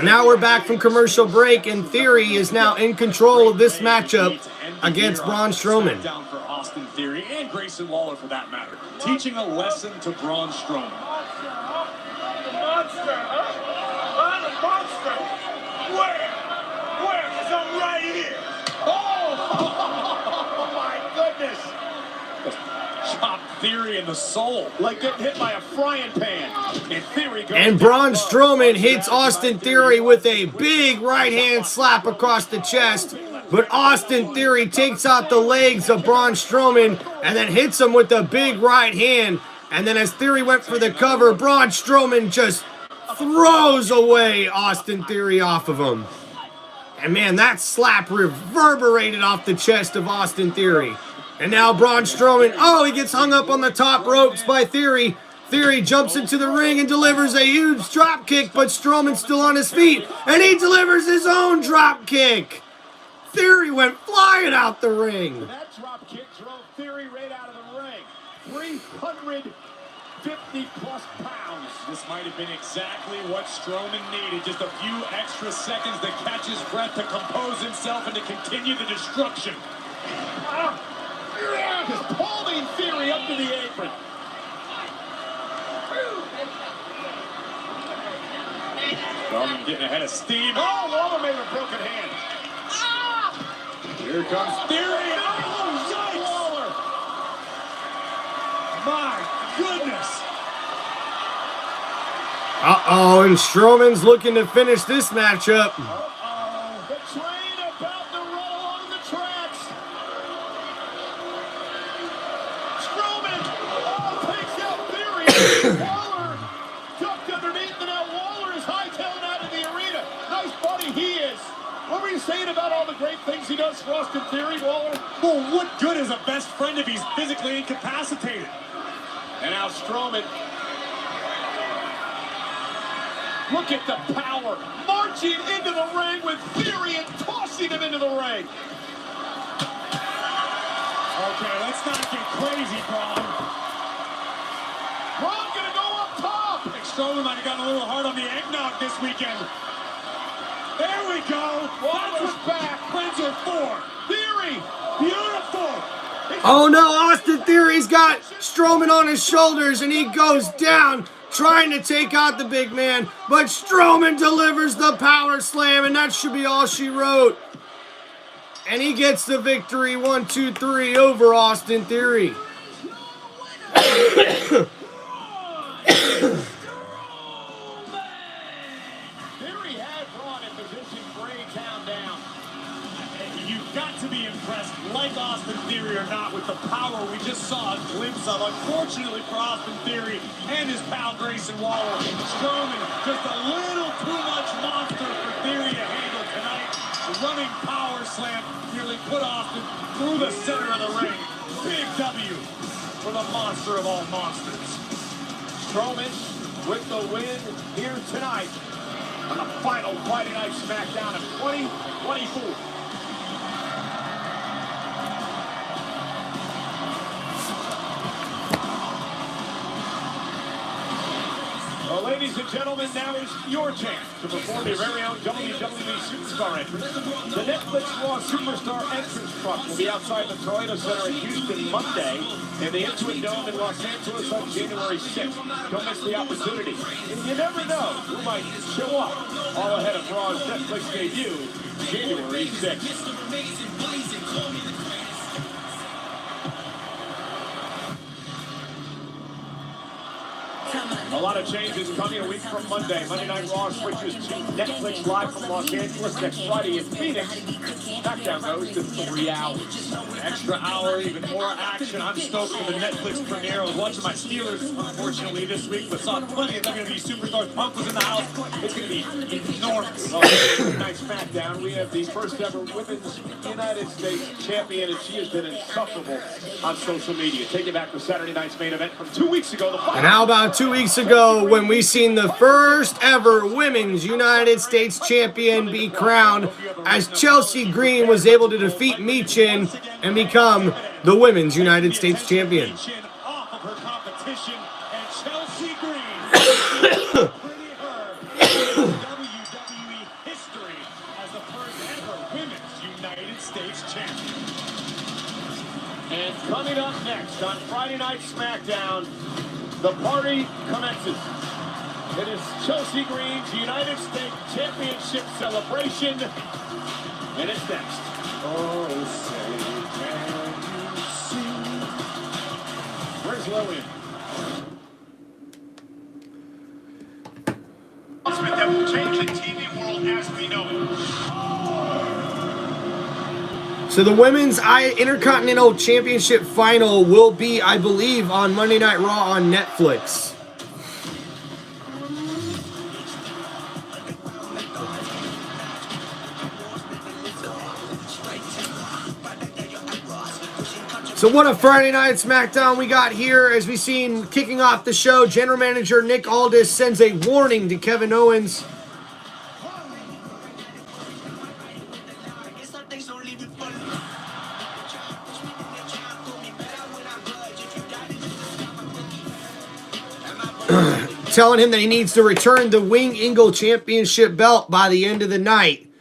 Now we're back from commercial break, and Theory is now in control of this matchup against Braun Strowman. Down for Austin Theory and Grayson Waller, for that matter, teaching a lesson to Braun Strowman. Monster, huh? I'm a monster. Where? Because I'm right here. Oh my goodness. Chop Theory in the soul. Like getting hit by a frying pan. And Theory goes And Braun Strowman hits Austin Theory with a big right-hand slap across the chest. But Austin Theory takes out the legs of Braun Strowman and then hits him with a big right hand. And then as Theory went for the cover, Braun Strowman just throws away Austin Theory off of him. And man, that slap reverberated off the chest of Austin Theory. And now Braun Strowman, he gets hung up on the top ropes by Theory. Theory jumps into the ring and delivers a huge drop kick, but Strowman's still on his feet, and he delivers his own drop kick. Theory went flying out the ring. That drop kick drove Theory right out of the ring. 350-plus pounds. This might have been exactly what Strowman needed. Just a few extra seconds to catch his breath, to compose himself, and to continue the destruction. Just pulling Theory up to the apron. Strowman getting ahead of steam. Waller made a broken hand. Here comes Theory. Waller. My goodness. And Strowman's looking to finish this matchup. The train about to roll on the tracks. Strowman takes out Theory. Waller ducked underneath, and now Waller is hightailing out of the arena. Nice buddy he is. What were you saying about all the great things he does for Austin Theory, Waller? Well, what good is a best friend if he's physically incapacitated? And now Strowman. Look at the power. Marching into the ring with Theory and tossing him into the ring. Okay, let's not get crazy, Braun. Braun gonna go up top. I think Strowman might have gotten a little hard on the eggnog this weekend. There we go. Waller's back. Friends are for. Theory. Beautiful. Oh no, Austin Theory's got Strowman on his shoulders and he goes down. trying to take out the big man, but Strowman delivers the power slam, and that should be all she wrote. And he gets the victory, 1, 2, 3 over Austin Theory. Theory had Braun in position for a countdown. You've got to be impressed, like Austin Theory or not, with the power we just saw a glimpse of. Unfortunately for Austin Theory and his pal Grayson Waller, Strowman just a little too much monster for Theory to handle tonight. The running power slam nearly put Austin through the center of the ring. Big W for the monster of all monsters. Strowman with the win here tonight on the final Friday Night SmackDown of 2024. Well, ladies and gentlemen, now is your chance to perform your very own WWE Superstar entrance. The Netflix Raw Superstar entrance truck will be outside the Toyota Center in Houston Monday and the Intuit Dome in Los Angeles on January 6th. Don't miss the opportunity. And you never know who might show up all ahead of Raw's Netflix debut, January 6th. A lot of changes coming a week from Monday. Monday Night Raw switches to Netflix live from Los Angeles next Friday in Phoenix. SmackDown goes to 3 hours. An extra hour, even more action. I'm stoked for the Netflix premiere. I was watching my Steelers, unfortunately, this week, but saw plenty of WWE superstars. Punk was in the house. It's going to be enormous. Monday Night SmackDown, we have the first ever Women's United States champion, and she has been insufferable on social media. Take it back to Saturday night's main event from 2 weeks ago. And how about 2 weeks ago when we seen the first ever Women's United States Champion be crowned as Chelsea Green was able to defeat Michin and become the Women's United States Champion. And coming up next on Friday Night SmackDown, the party commences. It is Chelsea Green's United States Championship celebration, and it's next. Oh, say can you see? Where's Lillian? Announcement that will change the TV world as we know it. So the Women's Intercontinental Championship final will be, I believe, on Monday Night Raw on Netflix. So what a Friday Night SmackDown we got here. As we seen kicking off the show, General Manager Nick Aldis sends a warning to Kevin Owens. Telling him that he needs to return the Wing Eagle Championship belt by the end of the night.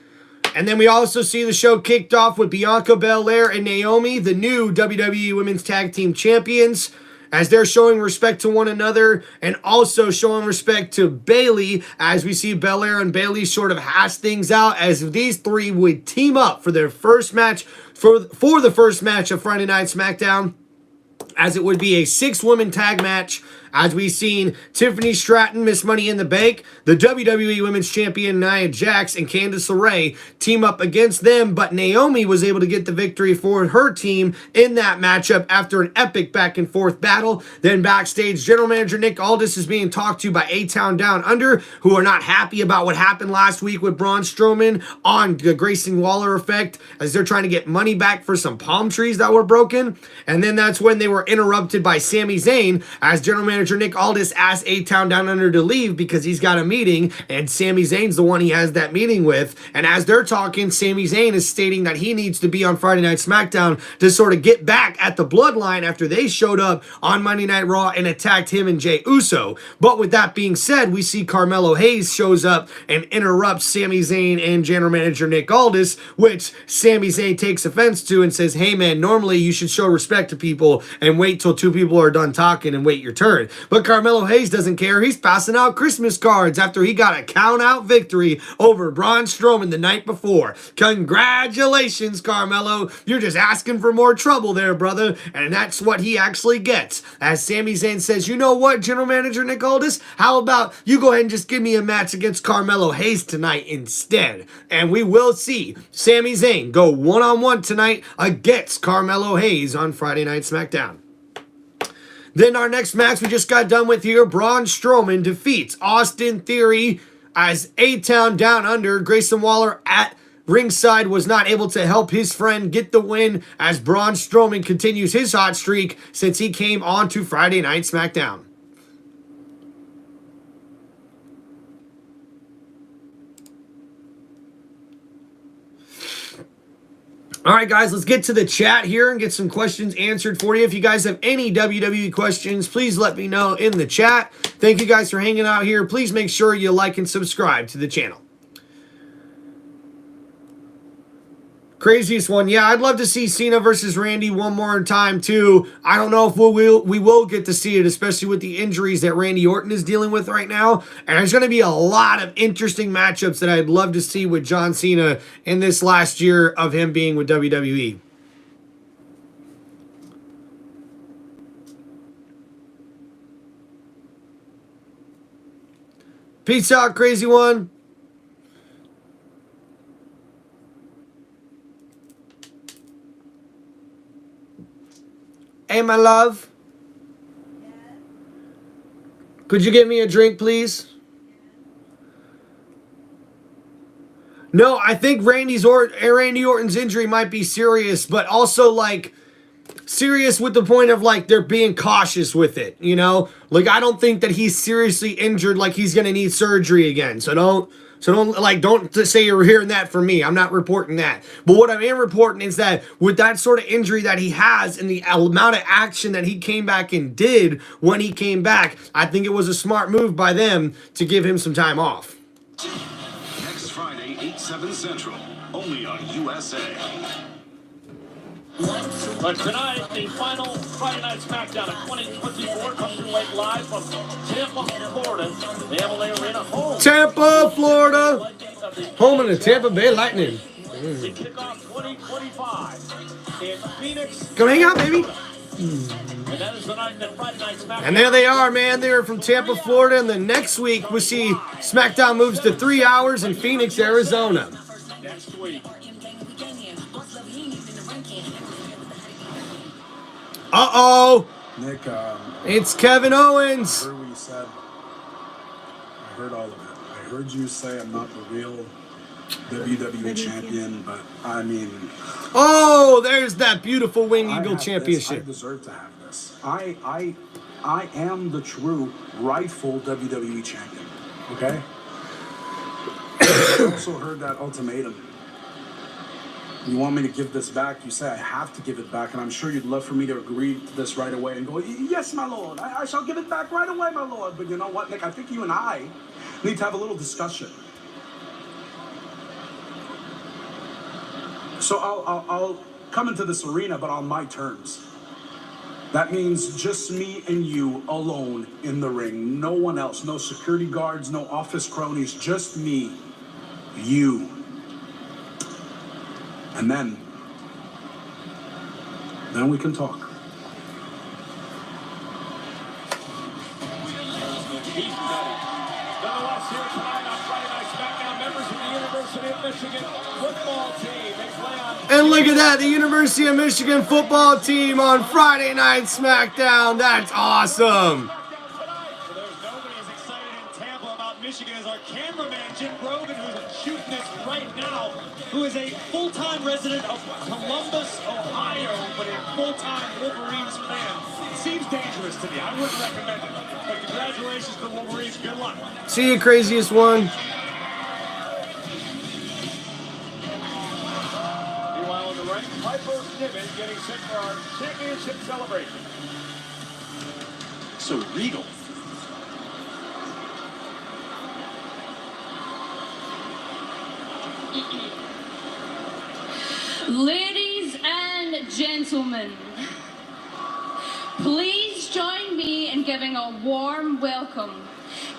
And then we also see the show kicked off with Bianca Belair and Naomi, the new WWE Women's Tag Team Champions, as they're showing respect to one another and also showing respect to Bayley, as we see Belair and Bayley sort of hash things out as these three would team up for their first match, for the first match of Friday Night SmackDown, as it would be a 6-woman tag match. As we've seen Tiffany Stratton, Miss Money in the Bank, the WWE Women's Champion Nia Jax, and Candice LeRae team up against them, but Naomi was able to get the victory for her team in that matchup after an epic back-and-forth battle. Then backstage, General Manager Nick Aldis is being talked to by A-Town Down Under, who are not happy about what happened last week with Braun Strowman on the Grayson Waller effect, as they're trying to get money back for some palm trees that were broken. And then that's when they were interrupted by Sami Zayn, as General Manager Nick Aldis asked A-Town Down Under to leave because he's got a meeting, and Sami Zayn's the one he has that meeting with. And as they're talking, Sami Zayn is stating that he needs to be on Friday Night SmackDown to sort of get back at the Bloodline after they showed up on Monday Night Raw and attacked him and Jey Uso. But with that being said, we see Carmelo Hayes shows up and interrupts Sami Zayn and General Manager Nick Aldis, which Sami Zayn takes offense to and says, hey man, normally you should show respect to people and wait till 2 people are done talking and wait your turn. But Carmelo Hayes doesn't care. He's passing out Christmas cards after he got a count-out victory over Braun Strowman the night before. Congratulations, Carmelo. You're just asking for more trouble there, brother. And that's what he actually gets. As Sami Zayn says, you know what, General Manager Nick Aldis? How about you go ahead and just give me a match against Carmelo Hayes tonight instead? And we will see Sami Zayn go one-on-one tonight against Carmelo Hayes on Friday Night SmackDown. Then our next match we just got done with here, Braun Strowman defeats Austin Theory as A-Town Down Under. Grayson Waller at ringside was not able to help his friend get the win as Braun Strowman continues his hot streak since he came on to Friday Night SmackDown. All right, guys, let's get to the chat here and get some questions answered for you. If you guys have any WWE questions, please let me know in the chat. Thank you guys for hanging out here. Please make sure you like and subscribe to the channel. Craziest one. Yeah, I'd love to see Cena versus Randy one more time, too. I don't know if we will get to see it, especially with the injuries that Randy Orton is dealing with right now. And there's going to be a lot of interesting matchups that I'd love to see with John Cena in this last year of him being with WWE. Peace out, crazy one. Hey, my love. Could you get me a drink, please? No, I think Randy Orton's injury might be serious, but also, like, serious with the point of, like, they're being cautious with it, you know? Like, I don't think that he's seriously injured, like he's going to need surgery again. So don't say you're hearing that from me. I'm not reporting that. But what I am reporting is that with that sort of injury that he has and the amount of action that he came back and did when he came back, I think it was a smart move by them to give him some time off. Next Friday, 8/7 Central, only on USA. But tonight, the final Friday Night SmackDown of 2024 comes your way live from Tampa, Florida. The MLA Arena, home. Tampa, Florida. Home of the Tampa Bay Lightning. The kickoff 2025 in Phoenix. Come hang out, baby. And that is the night that Friday Night SmackDown. And there they are, man. They're from Tampa, Florida. And then next week, we see SmackDown moves to 3 hours in Phoenix, Arizona. Next week. Uh-oh. Nick, It's Kevin Owens. I heard what you said. I heard all of it. I heard you say I'm not the real WWE champion, but I mean... Oh, there's that beautiful Wing Eagle Championship. I deserve to have this. I am the true, rightful WWE champion, okay? I also heard that ultimatum. You want me to give this back? You say I have to give it back, and I'm sure you'd love for me to agree to this right away and go, yes, my lord, I shall give it back right away, my lord. But you know what, Nick? I think you and I need to have a little discussion. So I'll come into this arena, but on my terms. That means just me and you alone in the ring. No one else. No security guards, no office cronies. Just me, you. And then we can talk. Nonetheless, here tonight on Friday Night SmackDown, members of the University of Michigan football team. They play on. And look at that, the University of Michigan football team on Friday Night SmackDown. That's awesome. So there's nobody as excited in Tampa about Michigan as our cameraman, Jim Brogan, who's shooting this right now, who is a full-time resident of Columbus, Ohio, but a full-time Wolverines fan. It seems dangerous to me. I wouldn't recommend it. But congratulations to the Wolverines. Good luck. See you, craziest one. Meanwhile, in the ring, Piper Niven getting set for our championship celebration. So regal. Ladies and gentlemen, please join me in giving a warm welcome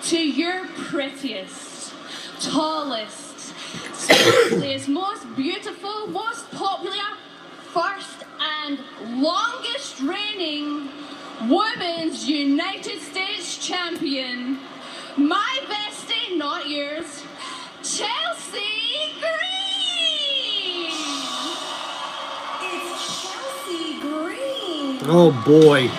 to your prettiest, tallest, sexiest, most beautiful, most popular, first and longest reigning Women's United States Champion, my bestie, not yours, Chelsea Green! It's Chelsea Green. Oh boy.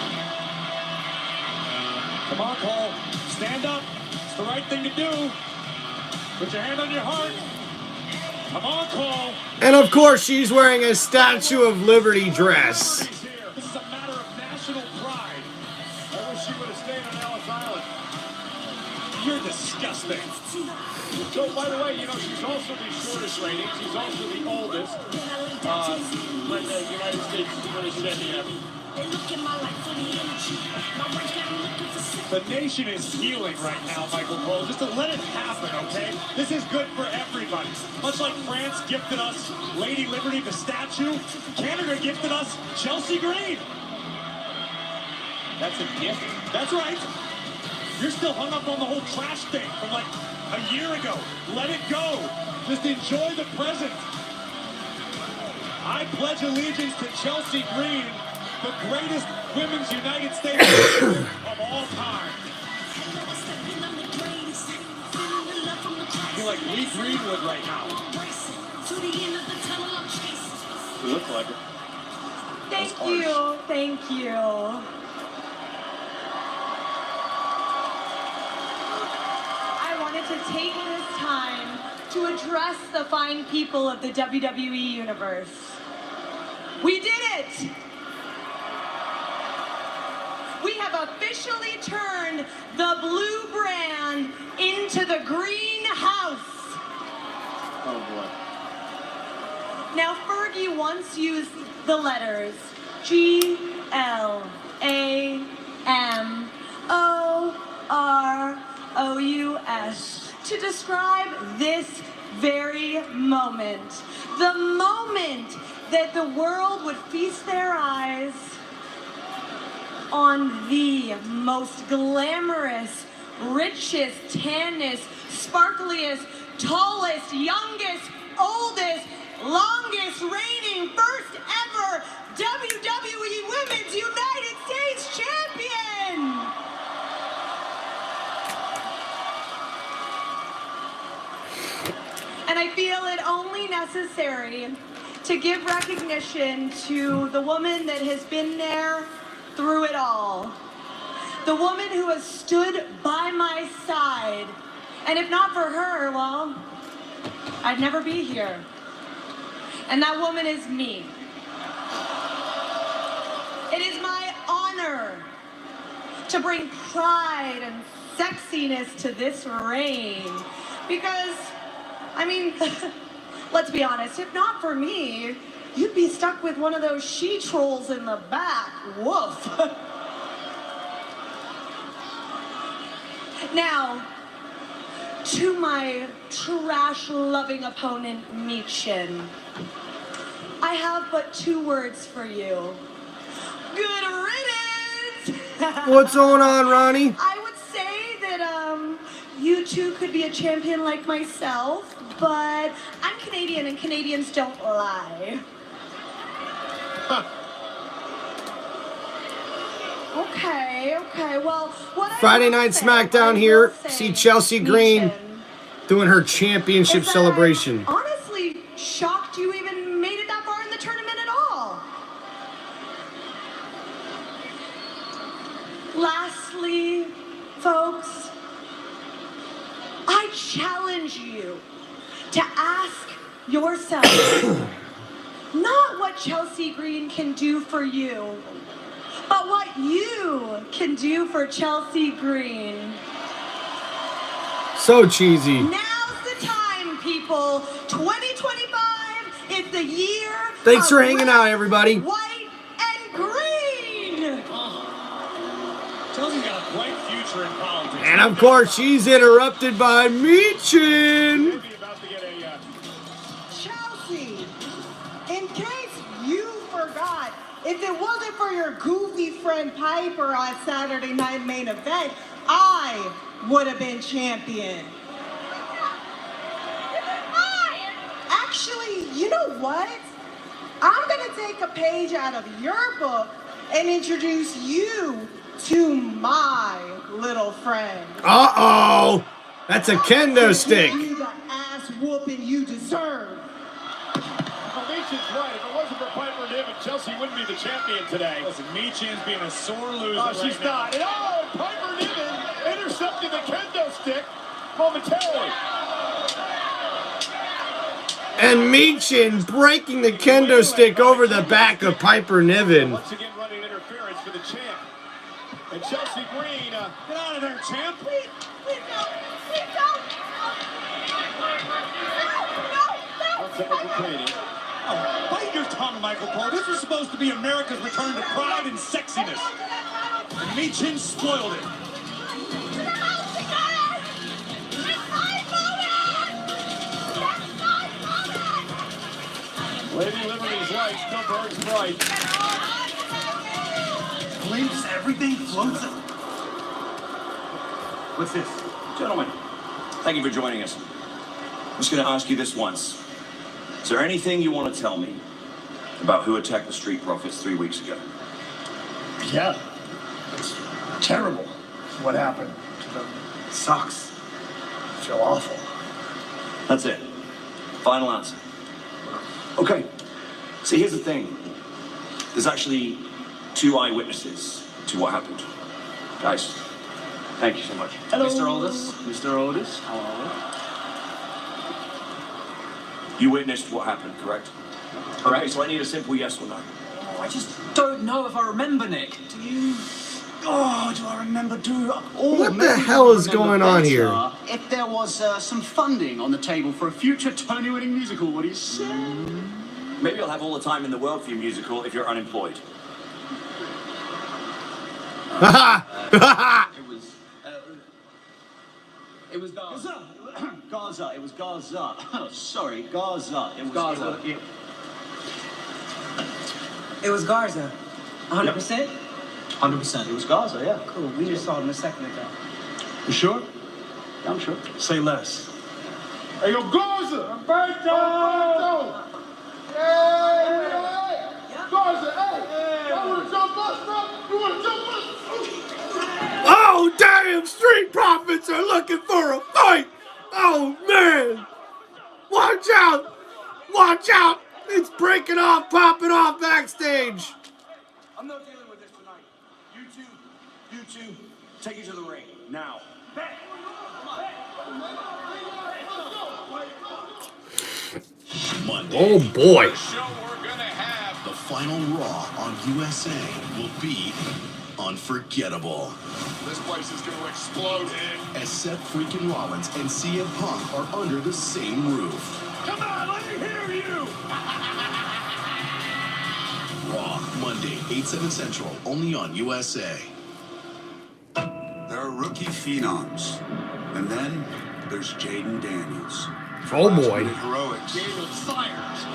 Come on, Cole. Stand up. It's the right thing to do. Put your hand on your heart. Come on, Cole. And of course, she's wearing a Statue of Liberty dress. This is a matter of national pride. I wish she would have stayed on Ellis Island. You're disgusting. So, by the way, you know, she's also the shortest rating. She's also the oldest. When the United States Women's Champion. The nation is healing right now, Michael Cole. Just to let it happen, okay? This is good for everybody. Much like France gifted us Lady Liberty, the statue, Canada gifted us Chelsea Green. That's a gift. That's right. You're still hung up on the whole trash thing from like a year ago. Let it go. Just enjoy the present. I pledge allegiance to Chelsea Green, the greatest women's United States champion of all time. I feel like Lee Greenwood right now. You look like it. Thank you. I wanted to take this time to address the fine people of the WWE Universe. We did it! We have officially turned the blue brand into the green house. Oh boy. Now, Fergie once used the letters G, L, A, M, O, R, O, U, S to describe this very moment. The moment that the world would feast their eyes on the most glamorous, richest, tannest, sparkliest, tallest, youngest, oldest, longest reigning, first ever WWE Women's United States Champion! And I feel it only necessary to give recognition to the woman that has been there through it all. The woman who has stood by my side. And if not for her, well, I'd never be here. And that woman is me. It is my honor to bring pride and sexiness to this reign. Because, I mean, let's be honest, if not for me, you'd be stuck with one of those she-trolls in the back. Woof. Now, to my trash-loving opponent, Michin, I have but two words for you. Good riddance! What's going on, Ronnie? I would say that, you two could be a champion like myself, but I'm Canadian and Canadians don't lie. Okay, well, what Friday night SmackDown here. See Chelsea Green doing her championship celebration. I'm honestly shocked you even made it that far in the tournament at all. Lastly, folks, I challenge you to ask yourself not what Chelsea Green can do for you, but what you can do for Chelsea Green. So cheesy. Now's the time, people. 2025 is the year. Thanks for of hanging red, out, everybody. White and green. Chelsea's got a bright future in politics. And of course, she's interrupted by Michin. Chelsea, in case you forgot, If it wasn't for your goofy friend Piper on Saturday Night Main Event, I would have been champion. Actually, you know what? I'm going to take a page out of your book and introduce you to my little friend. Uh-oh! That's a kendo stick. Give you the ass whooping you deserve. Meechan's right. If it wasn't for Piper Niven, Chelsea wouldn't be the champion today. Listen, Meechan's being a sore loser Oh, she's not. And Piper Niven intercepting the kendo stick momentarily. And Meechan breaking the kendo stick over the back of Piper Niven. Once again running interference for the champ. And Chelsea Green, Get out of there, champ. Please don't. Oh, bite your tongue, Michael Cole. This is supposed to be America's return to pride and sexiness. And Meechan spoiled it. Lady Liberty's light still burns bright. Glimpse, everything floats. What's this? Gentlemen, thank you for joining us. I'm just going to ask you this once. Is there anything you want to tell me about who attacked the Street Profits 3 weeks ago? Yeah. It's terrible what happened to them. It sucks. I feel awful. That's it. Final answer. Okay. See, here's the thing. There's actually 2 eyewitnesses to what happened. Guys, thank you so much. Hello. Mr. Otis. Mr. Otis. How are You witnessed what happened, correct? Correct. Okay, so I need a simple yes or no. Oh, I just don't know if I remember, Nick. Do you? Oh, do I remember? What the hell is going on here? If there was some funding on the table for a future Tony-winning musical, what do you say? Maybe I'll have all the time in the world for your musical if you're unemployed. It was Garza. Garza. It was Garza. Oh, sorry, Garza. It was Garza. It was Garza. 100%? 100%. It was Garza, yeah. Cool. We just saw him a second ago. You sure? Yeah, I'm sure. Say less. Hey, yo, Garza! Roberto! Hey! Garza, hey! You want to jump us, bro? You want to jump us? Oh, damn! Street Profits are looking for a fight! Oh, man! Watch out! Watch out! It's breaking off, popping off backstage! I'm not dealing with this tonight. You two, take it to the ring, now. Monday. Oh, boy. The final Raw on USA will be unforgettable. This place is going to explode. As Seth freaking Rollins and CM Punk are under the same roof. Come on, let me hear you! Raw, Monday, 8/7 Central, only on USA. There are rookie phenoms. And then there's Jaden Daniels. Oh, boy. Heroics. Daniel fires.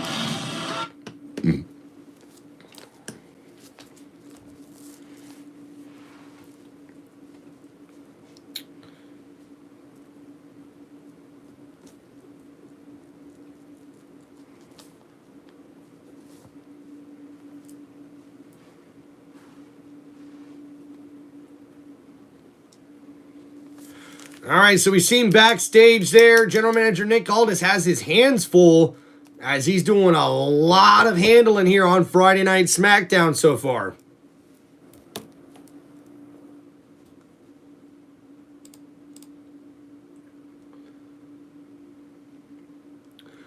All right, so we've seen backstage there. General Manager Nick Aldis has his hands full as he's doing a lot of handling here on Friday Night SmackDown so far.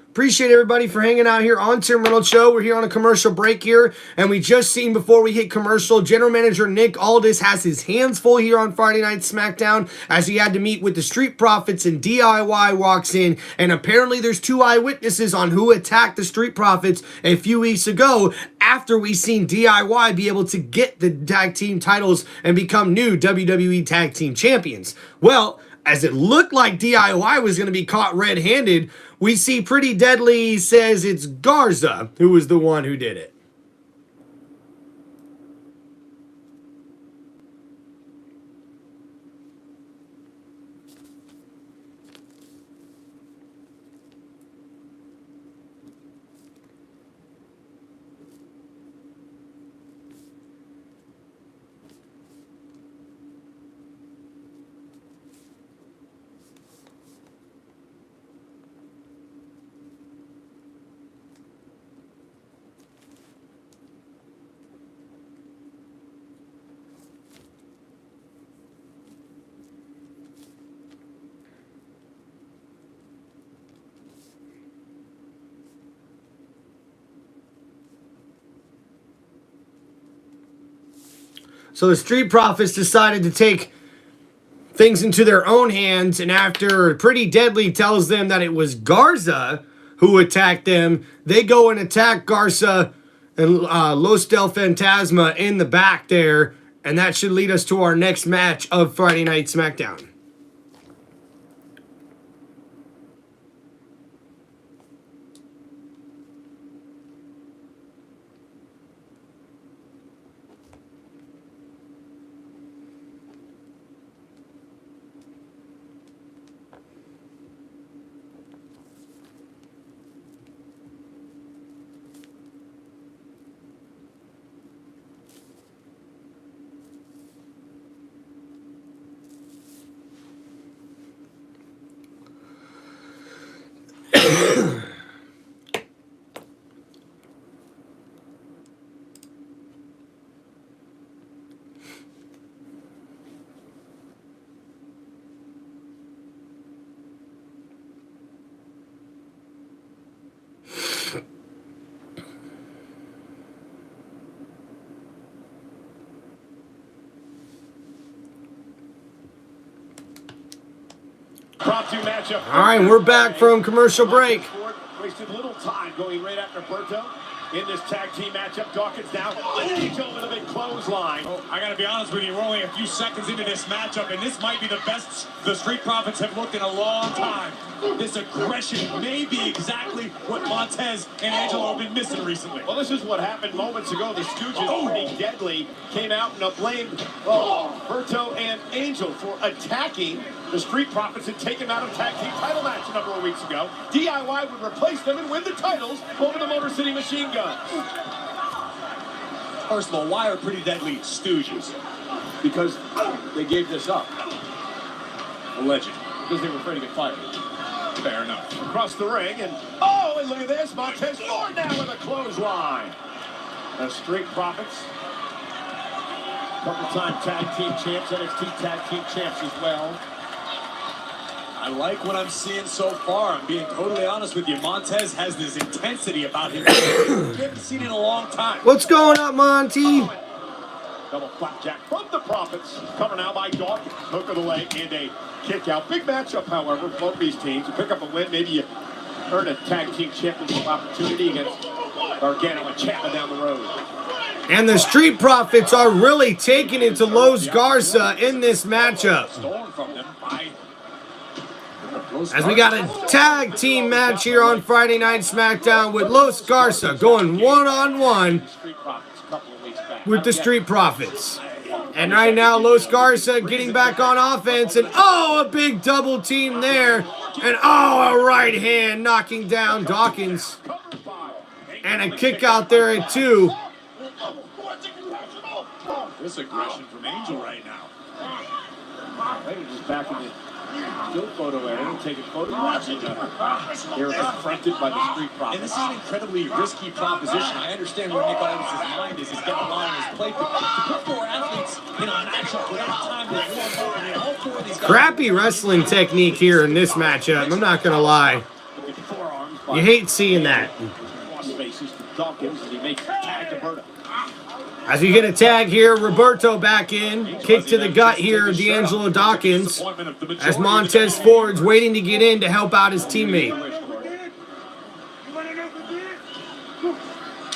Appreciate everybody for hanging out here on Tim Reynolds Show. We're here on a commercial break here, and we just seen before we hit commercial, General Manager Nick Aldis has his hands full here on Friday Night SmackDown as he had to meet with the Street Profits, and DIY walks in, and apparently there's 2 eyewitnesses on who attacked the Street Profits a few weeks ago after we seen DIY be able to get the tag team titles and become new WWE Tag Team Champions. Well, as it looked like DIY was going to be caught red-handed, we see Pretty Deadly says it's Garza who was the one who did it. So the Street Profits decided to take things into their own hands, and after Pretty Deadly tells them that it was Garza who attacked them, they go and attack Garza and Los Del Fantasma in the back there, and that should lead us to our next match of Friday Night SmackDown. All right, we're back from commercial break. Wasted little time going right after Berto in this tag team matchup. Dawkins now. Angel with a big clothesline. Oh, I gotta be honest with you, we're only a few seconds into this matchup, and this might be the best the Street Profits have looked in a long time. This aggression may be exactly what Montez and Angelo have been missing recently. Well, this is what happened moments ago. The Stooges, Pretty Deadly, came out and blamed Berto and Angel for attacking the Street Profits and taking them out of tag team title match a number of weeks ago. DIY would replace them and win the titles over the Motor City Machine Guns. First of all, why are Pretty Deadly Stooges? Because they gave this up. Alleged. Because they were afraid to get fired. Fair enough. Across the ring, and look at this. Montez Ford now with a clothesline. The Street Profits. Couple-time tag team champs, NXT tag team champs as well. I like what I'm seeing so far. I'm being totally honest with you. Montez has this intensity about him. We haven't seen it in a long time. What's going up, Monty? Double flapjack from the Profits. Covered now by Dawkins. Hook of the leg and a kick out. Big matchup, however, for both these teams. You pick up a win, maybe you earn a tag team championship opportunity against Gargano and Chapman down the road. And the Street Profits are really taking it to Los Garza in this matchup. Stolen from them by As we got a tag team match here on Friday Night SmackDown with Los Garza going one-on-one with the Street Profits. And right now, Los Garza getting back on offense, and a big double team there. And a right hand knocking down Dawkins. And a kick out there at 2. this aggression from Angel right now. They're just back in the still photo area, taking photographs. They're confronted by the Street Profits. And this is an incredibly risky proposition. I understand where Nick Owens' mind is. He's got a line on his plate. But to put 4 athletes in a matchup without time to warm up, and all 4 of these guys... Crappy wrestling technique here in this matchup. I'm not going to lie. You hate seeing that. As we get a tag here, Roberto back in. Kick to the gut here, D'Angelo Dawkins. As Montez Ford's waiting to get in to help out his teammate.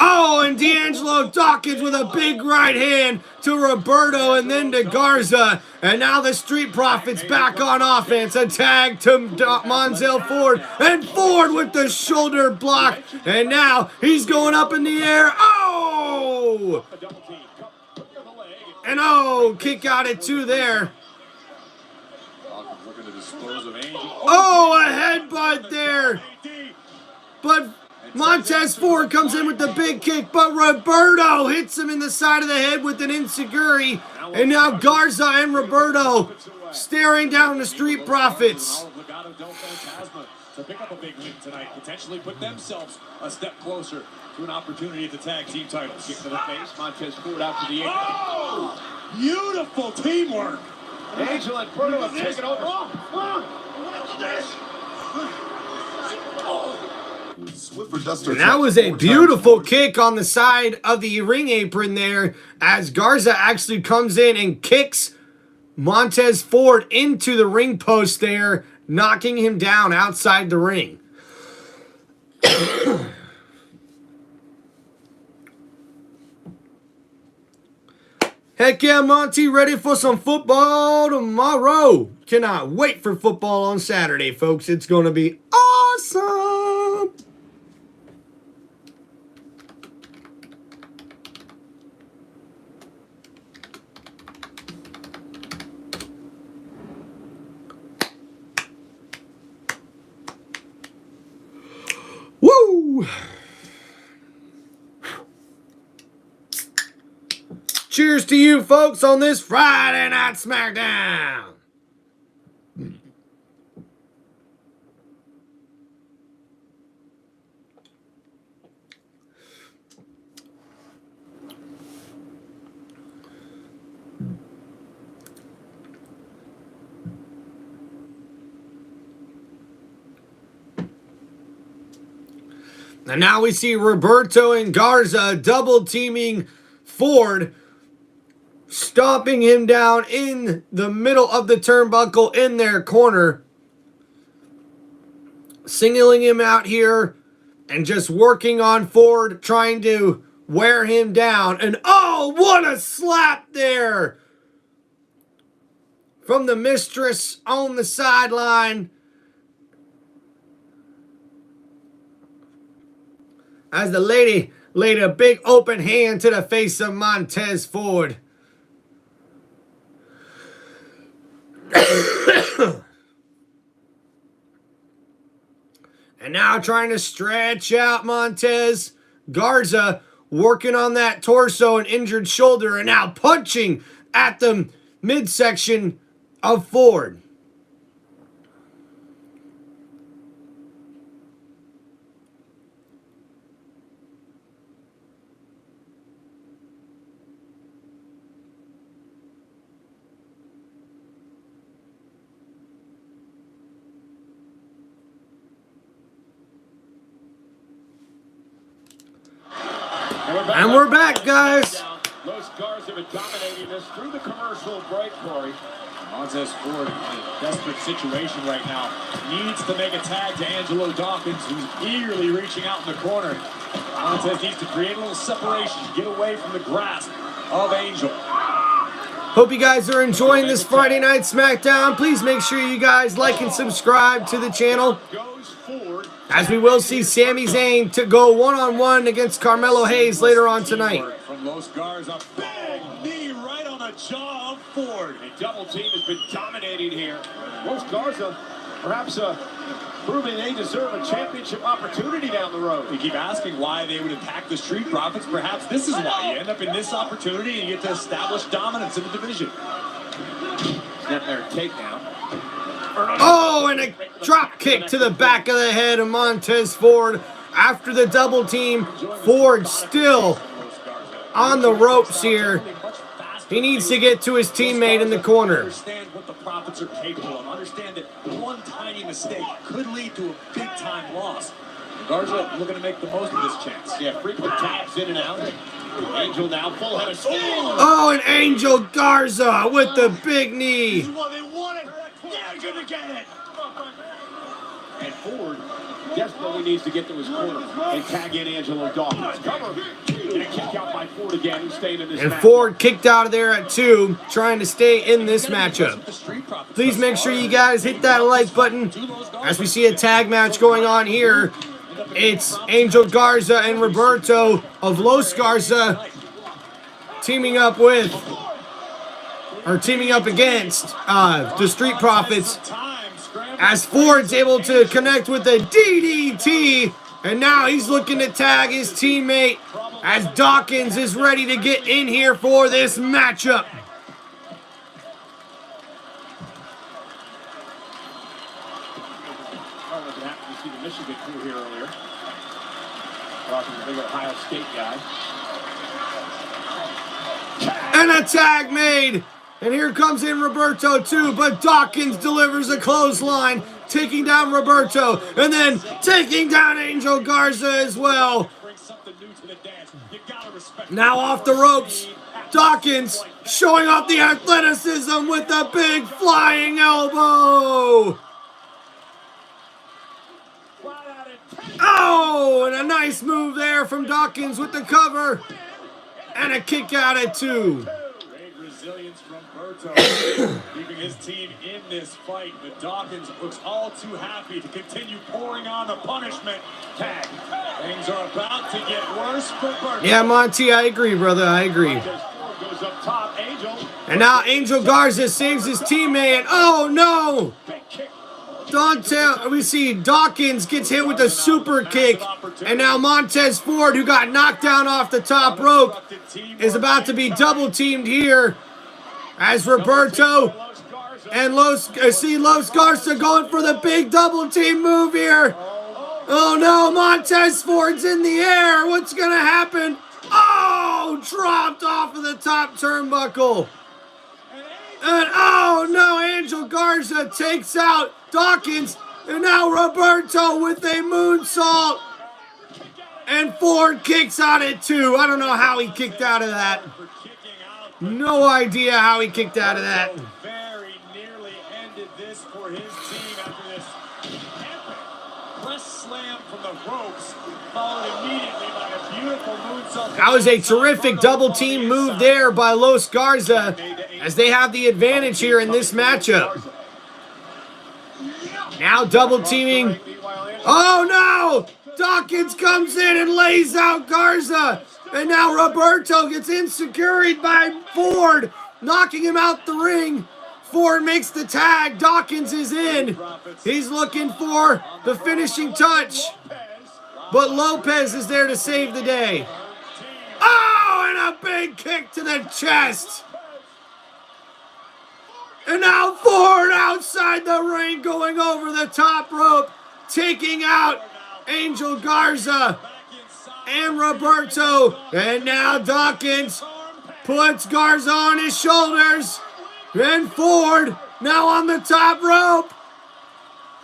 Oh, and D'Angelo Dawkins with a big right hand to Roberto and then to Garza. And now the Street Profits back on offense. A tag to Monzel Ford. And Ford with the shoulder block. And now he's going up in the air. Oh! And kick out at 2 there. Oh, a headbutt there. But Montez Ford comes in with the big kick, but Roberto hits him in the side of the head with an enziguri. And now Garza and Roberto staring down the Street Profits. To pick up a big win tonight, potentially put themselves a step closer to an opportunity at the tag team titles. Kick to the face, Montez Ford out to the apron. Oh! Beautiful teamwork. Angel and Roberto have taken over. And that was a beautiful kick on the side of the ring apron there as Garza actually comes in and kicks Montez Ford into the ring post there, knocking him down outside the ring. Heck yeah, Monty, ready for some football tomorrow. Cannot wait for football on Saturday, folks. It's going to be awesome. Woo! Cheers to you folks on this Friday Night SmackDown. And now we see Roberto and Garza double teaming Ford, stomping him down in the middle of the turnbuckle in their corner, singling him out here and just working on Ford, trying to wear him down. And oh, what a slap there from the mistress on the sideline as the lady laid a big open hand to the face of Montez Ford. And now trying to stretch out Montez. Garza working on that torso and injured shoulder, and now punching at the midsection of Ford. And we're back, guys. Los Garza have been dominating this through the commercial break, Corey. Montez Ford in a desperate situation right now. Needs to make a tag to Angelo Dawkins, who's eagerly reaching out in the corner. Montez needs to create a little separation, get away from the grasp of Angel. Hope you guys are enjoying this Friday Night SmackDown. Please make sure you guys like and subscribe to the channel, as we will see Sami Zayn to go one-on-one against Carmelo Hayes later on tonight. From Los Garza, big knee right on the jaw of Ford. A double team has been dominating here. Los Garza perhaps proving they deserve a championship opportunity down the road. We keep asking why they would attack the Street Profits. Perhaps this is why you end up in this opportunity and you get to establish dominance in the division. Snap there, takedown. Oh, and a drop kick to the back of the head of Montez Ford after the double team. Ford still on the ropes here. He needs to get to his teammate in the corner. Understand what the Profits are capable of. Understand that one tiny mistake could lead to a big-time loss. Garza looking to make the most of this chance. Yeah, frequent taps in and out. Angel now full head of steam. Oh, and Angel Garza with the big knee. This is what they wanted. They're gonna get it. And Ford desperately needs to get to his corner and tag in Angelo Dawkins. Cover. Get a kick out by Ford again, who's staying in this And match. Ford kicked out of there at 2, trying to stay in this matchup. Please make sure you guys hit that like button as we see a tag match going on here. It's Angel Garza and Roberto of Los Garza teaming up against the Street Profits, as Ford's able to connect with the DDT, and now he's looking to tag his teammate as Dawkins is ready to get in here for this matchup. See the Michigan crew here earlier. Talking to the big Ohio State guy. And a tag made. And here comes in Roberto too, but Dawkins delivers a clothesline taking down Roberto, and then taking down Angel Garza as well. Now off the ropes, Dawkins showing off the athleticism with a big flying elbow. Oh, and a nice move there from Dawkins with the cover. And a kick out at 2. Great resilience from Berto, keeping his team in this fight. But Dawkins looks all too happy to continue pouring on the punishment tag. Things are about to get worse for Berto. Yeah, Monty, I agree, brother. I agree. Goes up top, Angel. And now Angel Garza saves his teammate. Oh, no. We see Dawkins gets hit with a super kick, and now Montez Ford, who got knocked down off the top rope, is about to be double teamed here as Roberto and Los Garza going for the big double team move here. Oh no, Montez Ford's in the air. What's gonna happen? Oh, dropped off of the top turnbuckle. And oh no, Angel Garza takes out Dawkins, and now Roberto with a moonsault, and Ford kicks out at 2. I don't know how he kicked out of that. No idea how he kicked out of that. Very nearly ended this for his team after this epic press slam from the ropes, followed immediately by a beautiful moonsault. That was a terrific double team move there by Los Garza, as they have the advantage here in this matchup. Now double teaming. Oh no! Dawkins comes in and lays out Garza. And now Roberto gets insecuried by Ford, knocking him out the ring. Ford makes the tag. Dawkins is in. He's looking for the finishing touch. But Lopez is there to save the day. Oh, and a big kick to the chest. And now Ford outside the ring, going over the top rope, taking out Angel Garza and Roberto. And now Dawkins puts Garza on his shoulders. And Ford now on the top rope.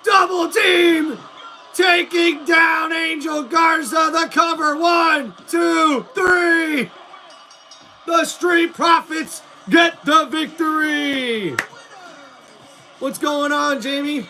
Double team, taking down Angel Garza. The cover, 1, 2, 3. The Street Profits get the victory. What's going on, Jamie? With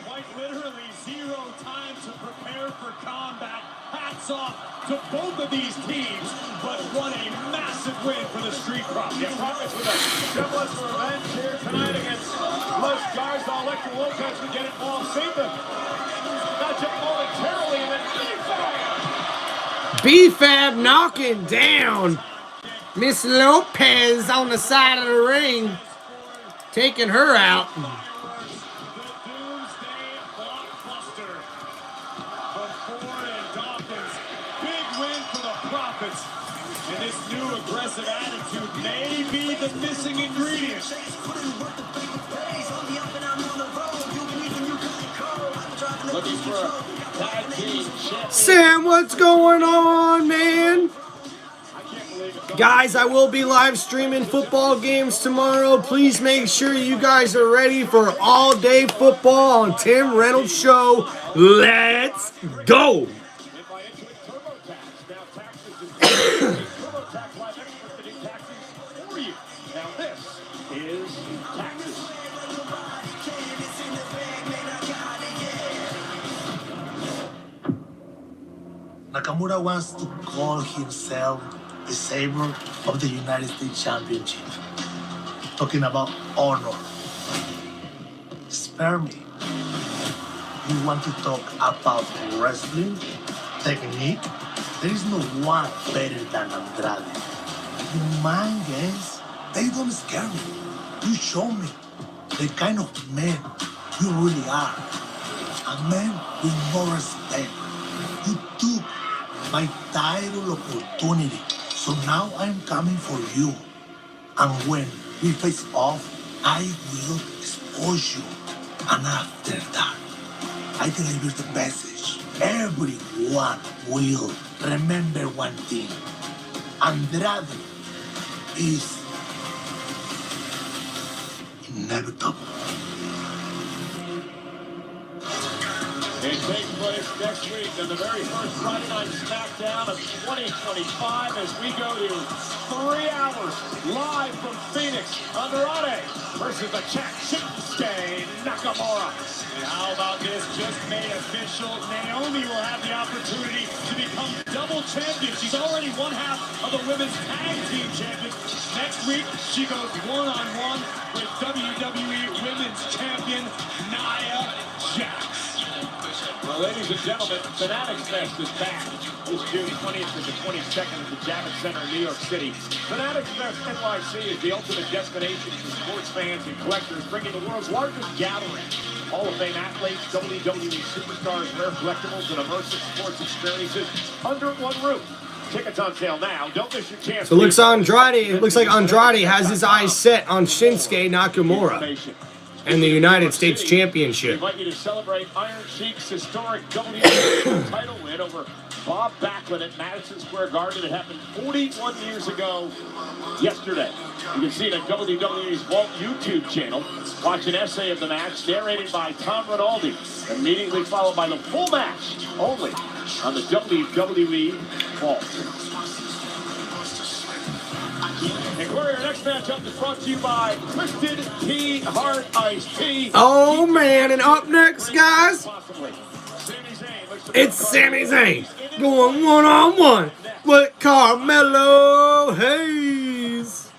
quite literally 0 time to prepare for combat. Hats off to both of these teams, but what a massive win for the Street Profits. Yeah, Profits with a semblance of revenge here tonight against Los Garza. Electra Lopez would get involved. Save the matchup momentarily, and then B-Fab knocking down Miss Lopez on the side of the ring, taking her out. And this new aggressive attitude may be the missing ingredient. Looking for a tag team champion. Sam, what's going on, man? Guys, I will be live streaming football games tomorrow. Please make sure you guys are ready for all-day football on Tim Reynolds Show. Let's go! Nakamura wants to call himself the savior of the United States Championship. Talking about honor. Spare me. You want to talk about wrestling, technique? There is no one better than Andrade. Your mind games, they don't scare me. You show me the kind of man you really are. A man with no respect. You took my title opportunity. So now I'm coming for you. And when we face off, I will expose you. And after that, I deliver the message. Everyone will remember one thing. Andrade is inevitable. It takes place next week on the very first Friday Night SmackDown of 2025 as we go to 3 hours live from Phoenix. Andrade versus the champ, Shinsuke Nakamura. And how about this? Just made official. Naomi will have the opportunity to become double champion. She's already one half of the women's tag team champions. Next week, she goes one-on-one with WWE Women's Champion Nia Jax. Well, ladies and gentlemen, Fanatics Fest is back. This June 20th to the 22nd at the Javits Center in New York City. Fanatics Fest NYC is the ultimate destination for sports fans and collectors, bringing the world's largest gathering. Hall of Fame athletes, WWE superstars, rare collectibles, and immersive sports experiences under one roof. Tickets on sale now. Don't miss your chance. So it looks like Andrade has his eyes set on Shinsuke Nakamura and the United States Championship. We invite you to celebrate Iron Sheik's historic WWE title win over Bob Backlund at Madison Square Garden. It happened 41 years ago yesterday. You can see it on WWE's Vault YouTube channel. Watch an essay of the match narrated by Tim Reynolds, immediately followed by the full match only on the WWE Vault. And Corey, our next matchup is brought to you by Twisted Tea Heart Iced Tea. Oh man, and up next, guys, it's Sami Zayn going one-on-one with Carmelo Hayes.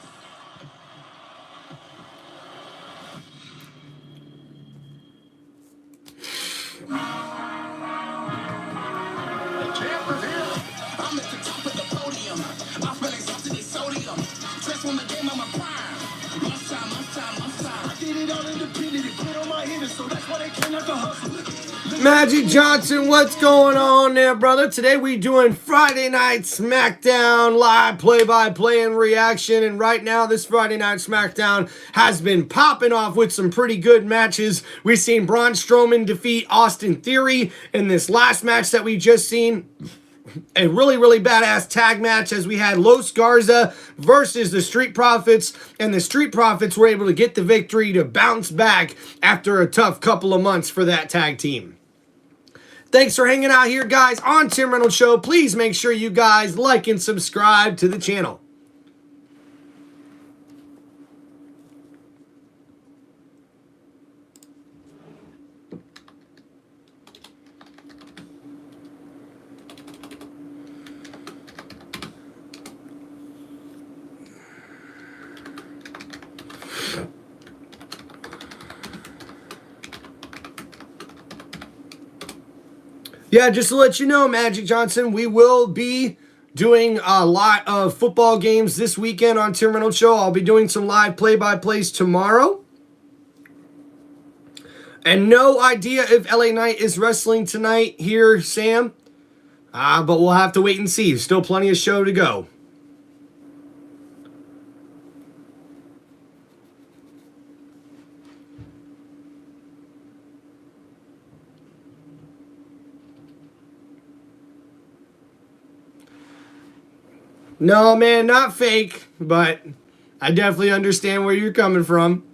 Magic Johnson, what's going on there, brother? Today we doing Friday Night SmackDown live play-by-play and reaction. And right now, this Friday Night SmackDown has been popping off with some pretty good matches. We've seen Braun Strowman defeat Austin Theory in this last match that we just seen. A really, really badass tag match as we had Los Garza versus the Street Profits, and the Street Profits were able to get the victory to bounce back after a tough couple of months for that tag team. Thanks for hanging out here, guys, on Tim Reynolds Show. Please make sure you guys like and subscribe to the channel. Yeah, just to let you know, Magic Johnson, we will be doing a lot of football games this weekend on Tim Reynolds Show. I'll be doing some live play-by-plays tomorrow. And no idea if LA Knight is wrestling tonight here, Sam. But we'll have to wait and see. Still plenty of show to go. No, man, not fake, but I definitely understand where you're coming from.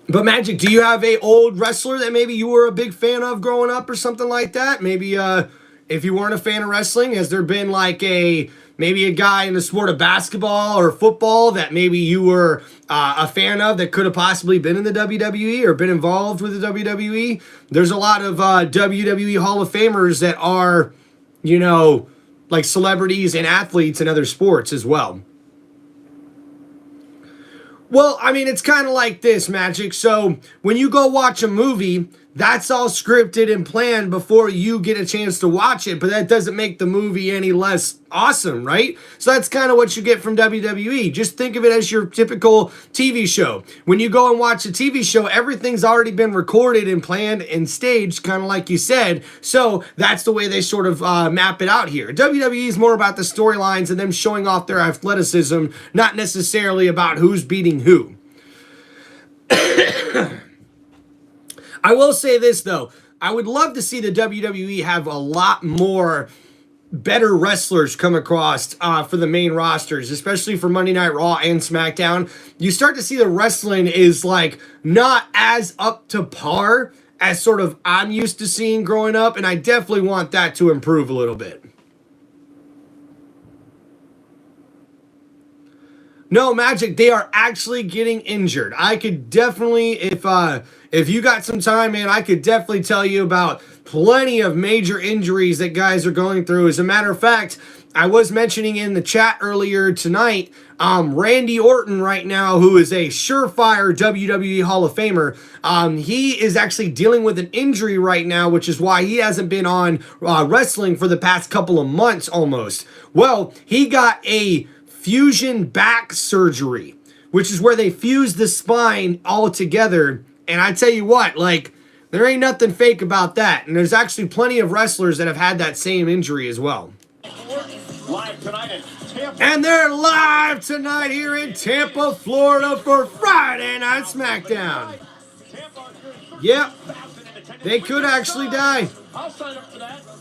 But Magic, do you have a old wrestler that maybe you were a big fan of growing up or something like that? Maybe if you weren't a fan of wrestling, has there been like maybe a guy in the sport of basketball or football that maybe you were a fan of that could have possibly been in the WWE or been involved with the WWE? There's a lot of WWE Hall of Famers that are, you know, like celebrities and athletes in other sports as well. Well, I mean, it's kind of like this, Magic. So when you go watch a movie, that's all scripted and planned before you get a chance to watch it, but that doesn't make the movie any less awesome, right? So that's kind of what you get from WWE. Just think of it as your typical TV show. When you go and watch a TV show, everything's already been recorded and planned and staged, kind of like you said. So that's the way they sort of map it out here. WWE is more about the storylines and them showing off their athleticism, not necessarily about who's beating who. I will say this, though. I would love to see the WWE have a lot more better wrestlers come across for the main rosters, especially for Monday Night Raw and SmackDown. You start to see the wrestling is like not as up to par as sort of I'm used to seeing growing up, and I definitely want that to improve a little bit. No, Magic, they are actually getting injured. I could definitely, if you got some time, man, I could definitely tell you about plenty of major injuries that guys are going through. As a matter of fact, I was mentioning in the chat earlier tonight, Randy Orton right now, who is a surefire WWE Hall of Famer, he is actually dealing with an injury right now, which is why he hasn't been on wrestling for the past couple of months almost. Well, he got a fusion back surgery, which is where they fuse the spine all together. And I tell you what, like, there ain't nothing fake about that. And there's actually plenty of wrestlers that have had that same injury as well. Live tonight in Tampa. And they're live tonight here in Tampa, Florida for Friday Night SmackDown. Yep, they could actually die.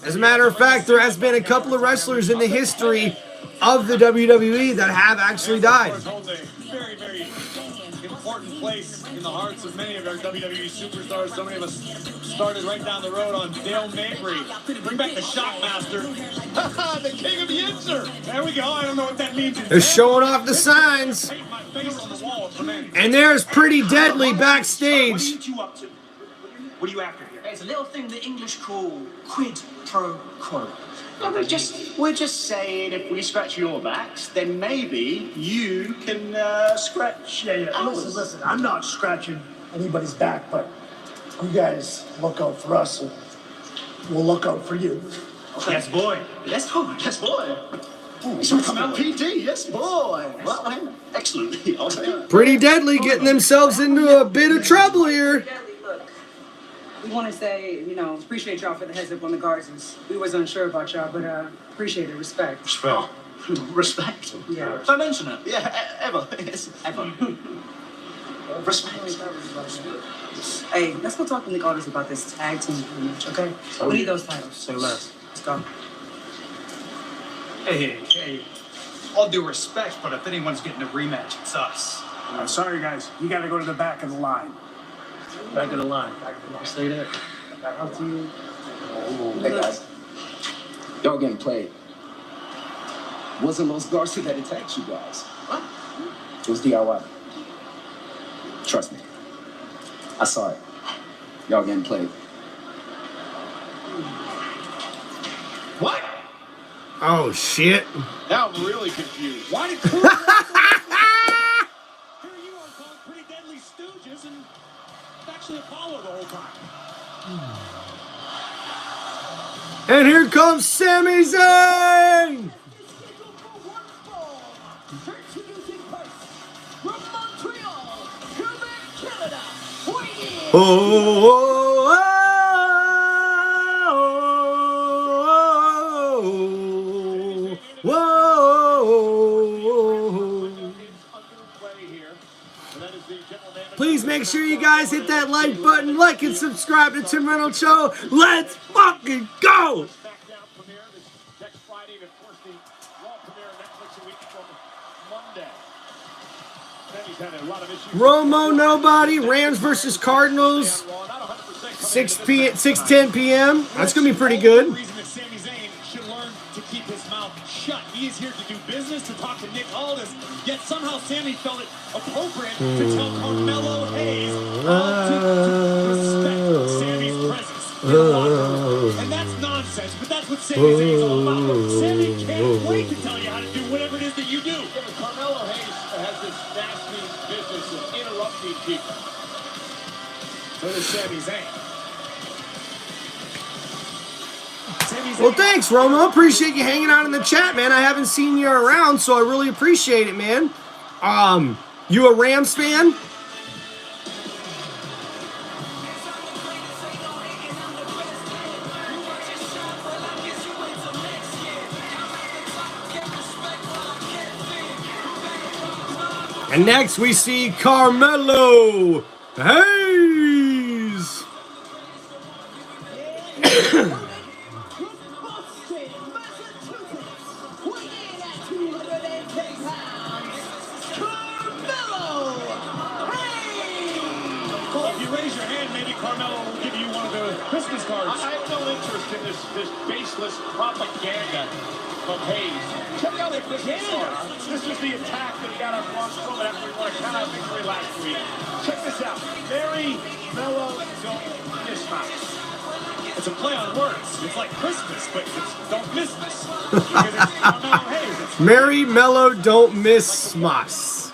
As a matter of fact, there has been a couple of wrestlers in the history of the WWE that have actually died. Very, very important place in the hearts of many of our WWE superstars. So many of us started right down the road on Dale Mabry. Bring back the Shockmaster. The king of the insert. There we go. I don't know what that means. They're showing off the signs. And there's Pretty Deadly backstage. What are you after here? It's a little thing the English call quid pro quo. No, we're just saying if we scratch your backs, then maybe you can scratch. Yeah. Listen, I'm not scratching anybody's back, but you guys look out for us, and we'll look out for you. Okay. Yes, boy. Yes, boy. Yes, boy. So come out, PD. Yes, boy. Well, excellent. Pretty Deadly getting themselves into a bit of trouble here. We want to say, appreciate y'all for the heads up on the Garzas. We was unsure about y'all, but appreciate it. Respect. Respect. Yeah. Don't mention it. Yeah, ever. Yes, ever. Respect. Hey, let's go talk to Nick Aldis about this tag team match, okay? We need those titles. Say less. Let's go. Hey. All due respect, but if anyone's getting a rematch, it's us. Sorry, guys. You got to go to the back of the line. Back of the line. Stay there. Back up to you. Hey, guys. Y'all getting played. Wasn't Los Garza that attacked you guys. What? It was DIY. Trust me. I saw it. Y'all getting played. What? Oh, shit. Now I'm really confused. Why did Here you are called Pretty Deadly Stooges and actually Apollo the whole time. And here comes Sami Zayn. Please make sure you guys hit that like button, like and subscribe to Tim Reynolds Show. Let's fucking go! SmackDown premiere this next Friday, and of course the Raw premiere on Netflix a week from Monday. Sammy's had a lot of issues. Romo nobody. Rams versus Cardinals. 6:10 p.m. That's gonna be pretty good. The reason that Sami Zayn should learn to keep his mouth shut. He is here to do business, to talk to Nick Aldis. Yet somehow Sami felt it appropriate to tell Carmelo Hayes to respect Sami's presence in the locker room. And that's nonsense, but that's what Sami Zayn's all about. Sami can't wait to tell you how to do whatever it is that you do. Yeah, but Carmelo Hayes has this nasty business of interrupting people. So does Sami Zayn. Well, thanks, Romo. Appreciate you hanging out in the chat, man. I haven't seen you around, so I really appreciate it, man. You a Rams fan? And next we see Carmelo Hayes. If you raise your hand, maybe Carmelo will give you one of those Christmas cards. I have no interest in this baseless propaganda from Hayes. Check out the Christmas cards. This is the attack that got on Braun Strowman after he won a count-out victory last week. Check this out. Mary Mello don't mismatch. It's a play on words. It's like Christmas, but it's don't miss this. Because it's Carmelo Hayes. It's Mary Mello don't miss Smas.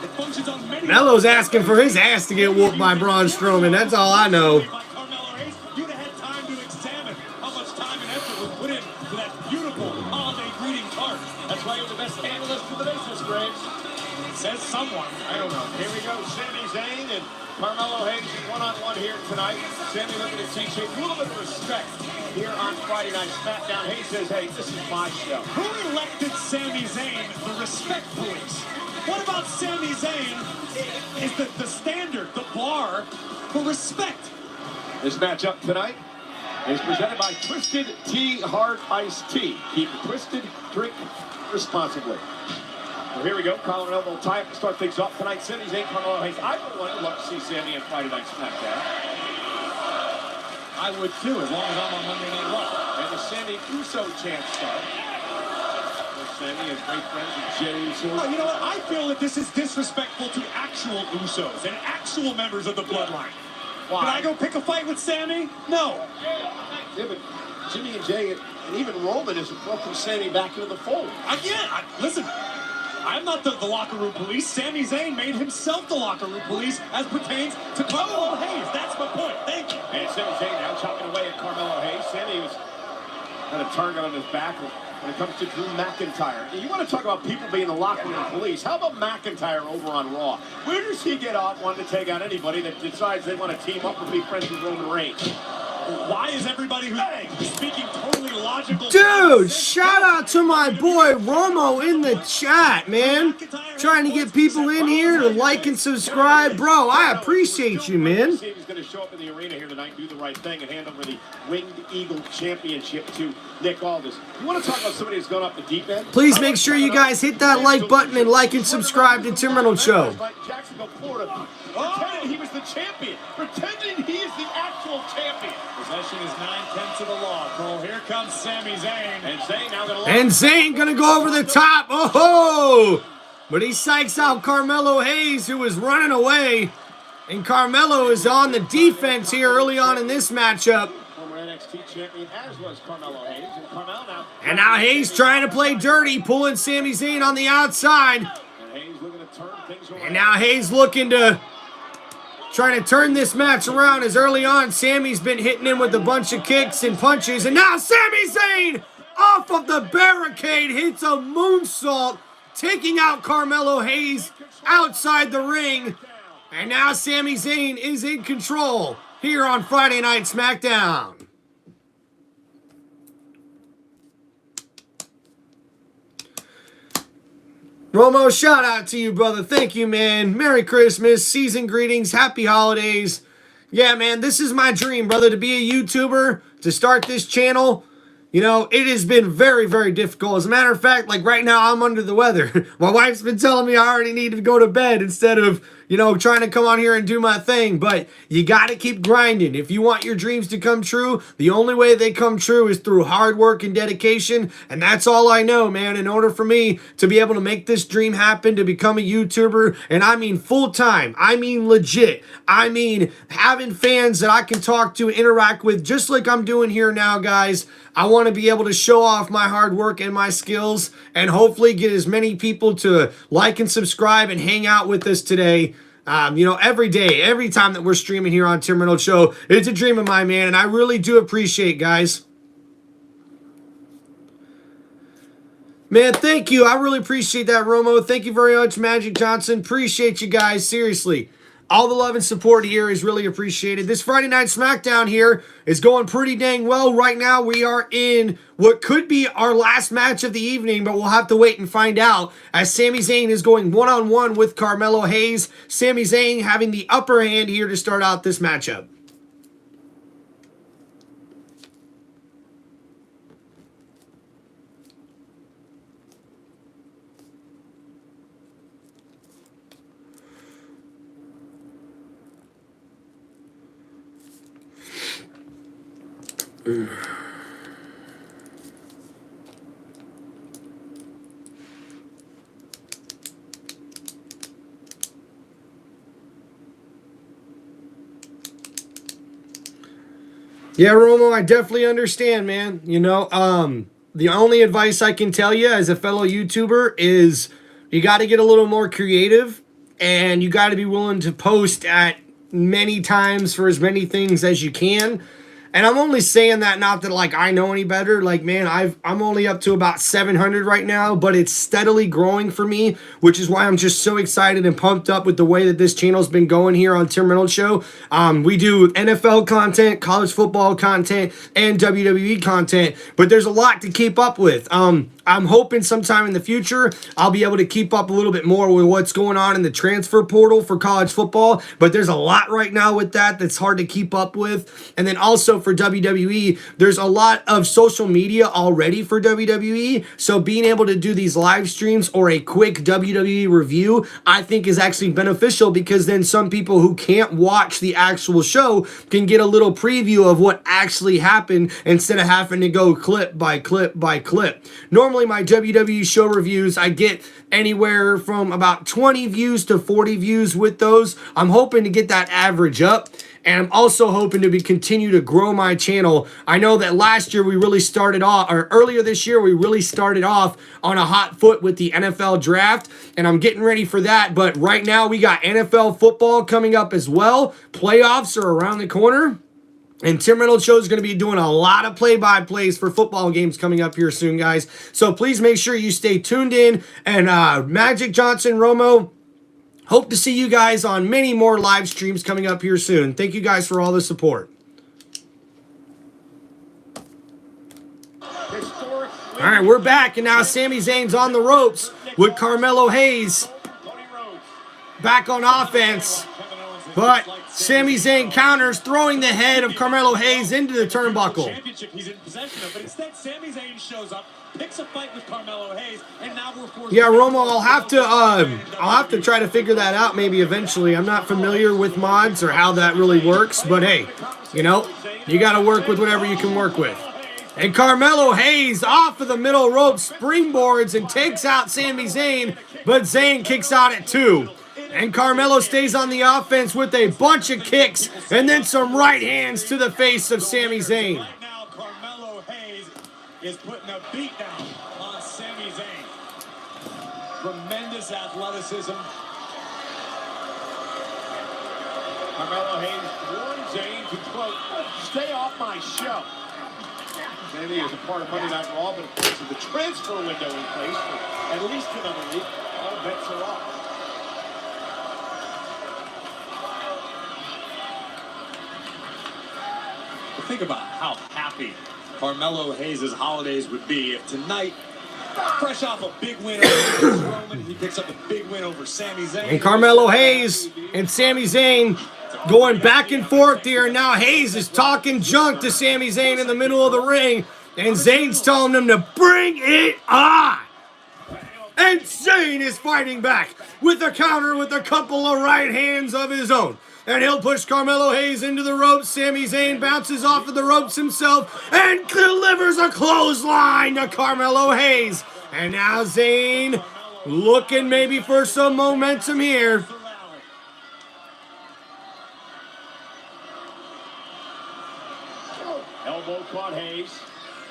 It functions on many Mello's asking for his ass to get whooped by Braun Strowman. That's all I know. Carmelo Hayes. You'd have had time to examine how much time and effort was put into that beautiful holiday greeting card. That's why you're the best analyst in the business, Graves. Says someone. I don't know. Here we go, Sami Zayn and Carmelo Hayes one-on-one here tonight. Sami looking to teach a little bit of respect here on Friday Night SmackDown. Hayes says, hey, this is my show. Who elected Sami Zayn the respect police? What about Sami Zayn is the standard, the bar for respect? This matchup tonight is presented by Twisted Tea Hard Iced Tea. Keep it twisted, drink responsibly. Well, here we go. Collar and elbow tie up to start things off tonight. Sami Zayn, Carmelo Hayes. I for one would love to see Sami on Friday Night SmackDown. I would too, as long as I'm on Monday Night Raw. And the Sami Uso chant start. Sami is great friends with Jey Uso. Oh, you know what? I feel that this is disrespectful to actual Usos and actual members of the Bloodline. Why? Can I go pick a fight with Sami? No. Yeah, but Jimmy and Jey and even Roman has welcomed Sami back into the fold. Listen. I'm not the locker room police. Sami Zayn made himself the locker room police as pertains to Carmelo Hayes. That's my point. Thank you. And Sami Zayn now chopping away at Carmelo Hayes. Sami was kind of target on his back when it comes to Drew McIntyre. You want to talk about people being the locker room police. How about McIntyre over on Raw? Where does he get off wanting to take out anybody that decides they want to team up and be friends with Roman Reigns? Why is everybody who's speaking totally logical? Dude, shout out to my boy Romo in the chat, man. Trying to get people in here to like and subscribe. Bro, I appreciate you, man. He's going to show up in the arena here tonight, do the right thing, and hand over the Winged Eagle Championship to Nick Aldis. You want to talk about somebody who's gone off the deep end? Please make sure you guys hit that like button and like and subscribe to Tim Reynolds Show. Jacksonville, Florida. Pretending he was the champion. Pretending he is the actual champion. Possession is 9/10 of the law, Cole. Here comes Sami Zayn. And Zayn now going to... And Zayn gonna go over the top. Oh! But he psychs out Carmelo Hayes, who was running away. And Carmelo is on the defense here early on in this matchup. Former NXT champion, as was Carmelo Hayes. And Carmelo now... And now Hayes trying to play dirty, pulling Sami Zayn on the outside. And Hayes looking to turn things around. And now Hayes looking to... trying to turn this match around, as early on Sami's been hitting him with a bunch of kicks and punches. And now Sami Zayn off of the barricade hits a moonsault, taking out Carmelo Hayes outside the ring. And now Sami Zayn is in control here on Friday Night SmackDown. Romo, shout out to you, brother. Thank you, man. Merry Christmas, season greetings, happy holidays. Yeah, man, this is my dream, brother, to be a YouTuber, to start this channel. You know, it has been very, very difficult. As a matter of fact, like right now, I'm under the weather. My wife's been telling me I already need to go to bed instead of, you know, trying to come on here and do my thing. But you got to keep grinding. If you want your dreams to come true, the only way they come true is through hard work and dedication. And that's all I know, man. In order for me to be able to make this dream happen, to become a YouTuber, and I mean full-time, I mean legit, I mean having fans that I can talk to, interact with, just like I'm doing here now, guys. I want to be able to show off my hard work and my skills and hopefully get as many people to like and subscribe and hang out with us today. You know, every day, every time that we're streaming here on Tim Reynolds Show, it's a dream of mine, man, and I really do appreciate, guys. Man, thank you. I really appreciate that, Romo. Thank you very much, Magic Johnson. Appreciate you guys, seriously. All the love and support here is really appreciated. This Friday Night SmackDown here is going pretty dang well. Right now, we are in what could be our last match of the evening, but we'll have to wait and find out, as Sami Zayn is going one-on-one with Carmelo Hayes. Sami Zayn having the upper hand here to start out this matchup. Yeah, Romo, I definitely understand, man. You know, the only advice I can tell you as a fellow YouTuber is you got to get a little more creative, and you got to be willing to post at many times for as many things as you can. And I'm only saying that not that like I know any better. Like, man, I'm only up to about 700 right now, but it's steadily growing for me, which is why I'm just so excited and pumped up with the way that this channel's been going here on Tim Reynolds Show. We do NFL content, college football content, and WWE content, but there's a lot to keep up with. I'm hoping sometime in the future I'll be able to keep up a little bit more with what's going on in the transfer portal for college football, but there's a lot right now with that's hard to keep up with. And then also for WWE, there's a lot of social media already for WWE, so being able to do these live streams or a quick WWE review, I think is actually beneficial, because then some people who can't watch the actual show can get a little preview of what actually happened instead of having to go clip by clip by clip. Normally my WWE show reviews, I get anywhere from about 20 views to 40 views with those. I'm hoping to get that average up. And I'm also hoping to continue to grow my channel. I know that last year we really started off, or earlier this year, we really started off on a hot foot with the NFL draft, and I'm getting ready for that. But right now we got NFL football coming up as well. Playoffs are around the corner. And Tim Reynolds Show is going to be doing a lot of play-by-plays for football games coming up here soon, guys. So please make sure you stay tuned in. And Magic Johnson, Romo, hope to see you guys on many more live streams coming up here soon. Thank you guys for all the support. All right, we're back, and now Sami Zayn's on the ropes with Carmelo Hayes back on offense. But Sami Zayn counters, throwing the head of Carmelo Hayes into the turnbuckle. He's in possession of, but instead Sami Zayn shows up, picks a fight with Carmelo Hayes, and now we're forced. Yeah, Romo, I'll have to try to figure that out maybe eventually. I'm not familiar with mods or how that really works, but hey, you know, you got to work with whatever you can work with. And Carmelo Hayes off of the middle rope springboards and takes out Sami Zayn, but Zayn kicks out at 2. And Carmelo stays on the offense with a bunch of kicks and then some right hands to the face of Sami Zayn. Right now, Carmelo Hayes is putting a beat down on Sami Zayn. Tremendous athleticism. Carmelo Hayes warned Zayn to, quote, stay off my show. Maybe as a part of Monday Night Raw, but of course with the transfer window in place for at least another week, all bets are off. Think about how happy Carmelo Hayes' holidays would be if tonight, fresh off a big win over Strowman, he picks up a big win over Sami Zayn. And Carmelo Hayes and Sami Zayn going back and forth here. And now Hayes is talking junk to Sami Zayn in the middle of the ring. And Zayn's telling him to bring it on. And Zayn is fighting back with a counter with a couple of right hands of his own. And he'll push Carmelo Hayes into the ropes. Sami Zayn bounces off of the ropes himself and delivers a clothesline to Carmelo Hayes. And now Zayn looking maybe for some momentum here. Elbow caught Hayes.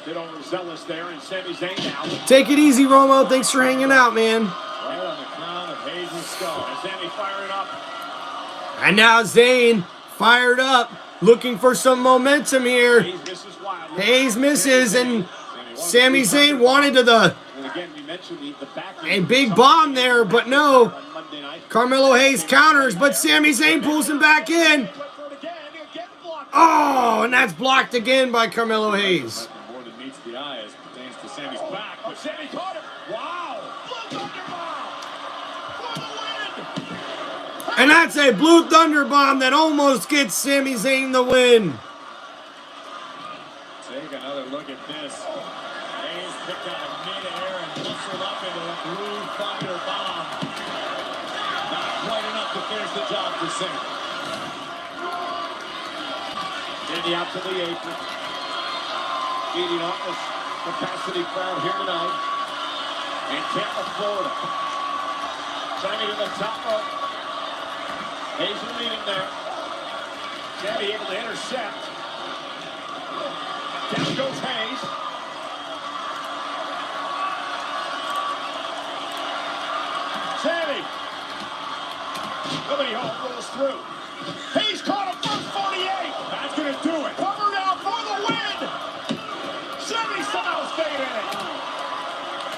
Bit overzealous there, and Sami Zayn now. Take it easy, Romo. Thanks for hanging out, man. Right on the crown of Hayes' skull. And Sami firing up. And now Zayn fired up, looking for some momentum here. Hayes misses, and Sami Zayn wanted to a big bomb there, but no. Carmelo Hayes counters, but Sami Zayn pulls him back in. Oh, and that's blocked again by Carmelo Hayes. More than meets the eye as pertains to Sami's back. But Sami caught him. Wow. And that's a Blue Thunder Bomb that almost gets Sami Zayn the win. Take another look at this. Hayes picked out of midair and whistled up into a Blue Thunder Bomb. Not quite enough to finish the job for Sami. Indy out to the apron. feeding off this capacity crowd here tonight in Tampa, Florida. Sami to the top rope. Hayes leading there. Sami able to intercept. Down goes Hayes. Sami. Nobody home rolls through. Hayes caught him first 48. That's going to do it. Cover now for the win. Sami somehow stayed in it.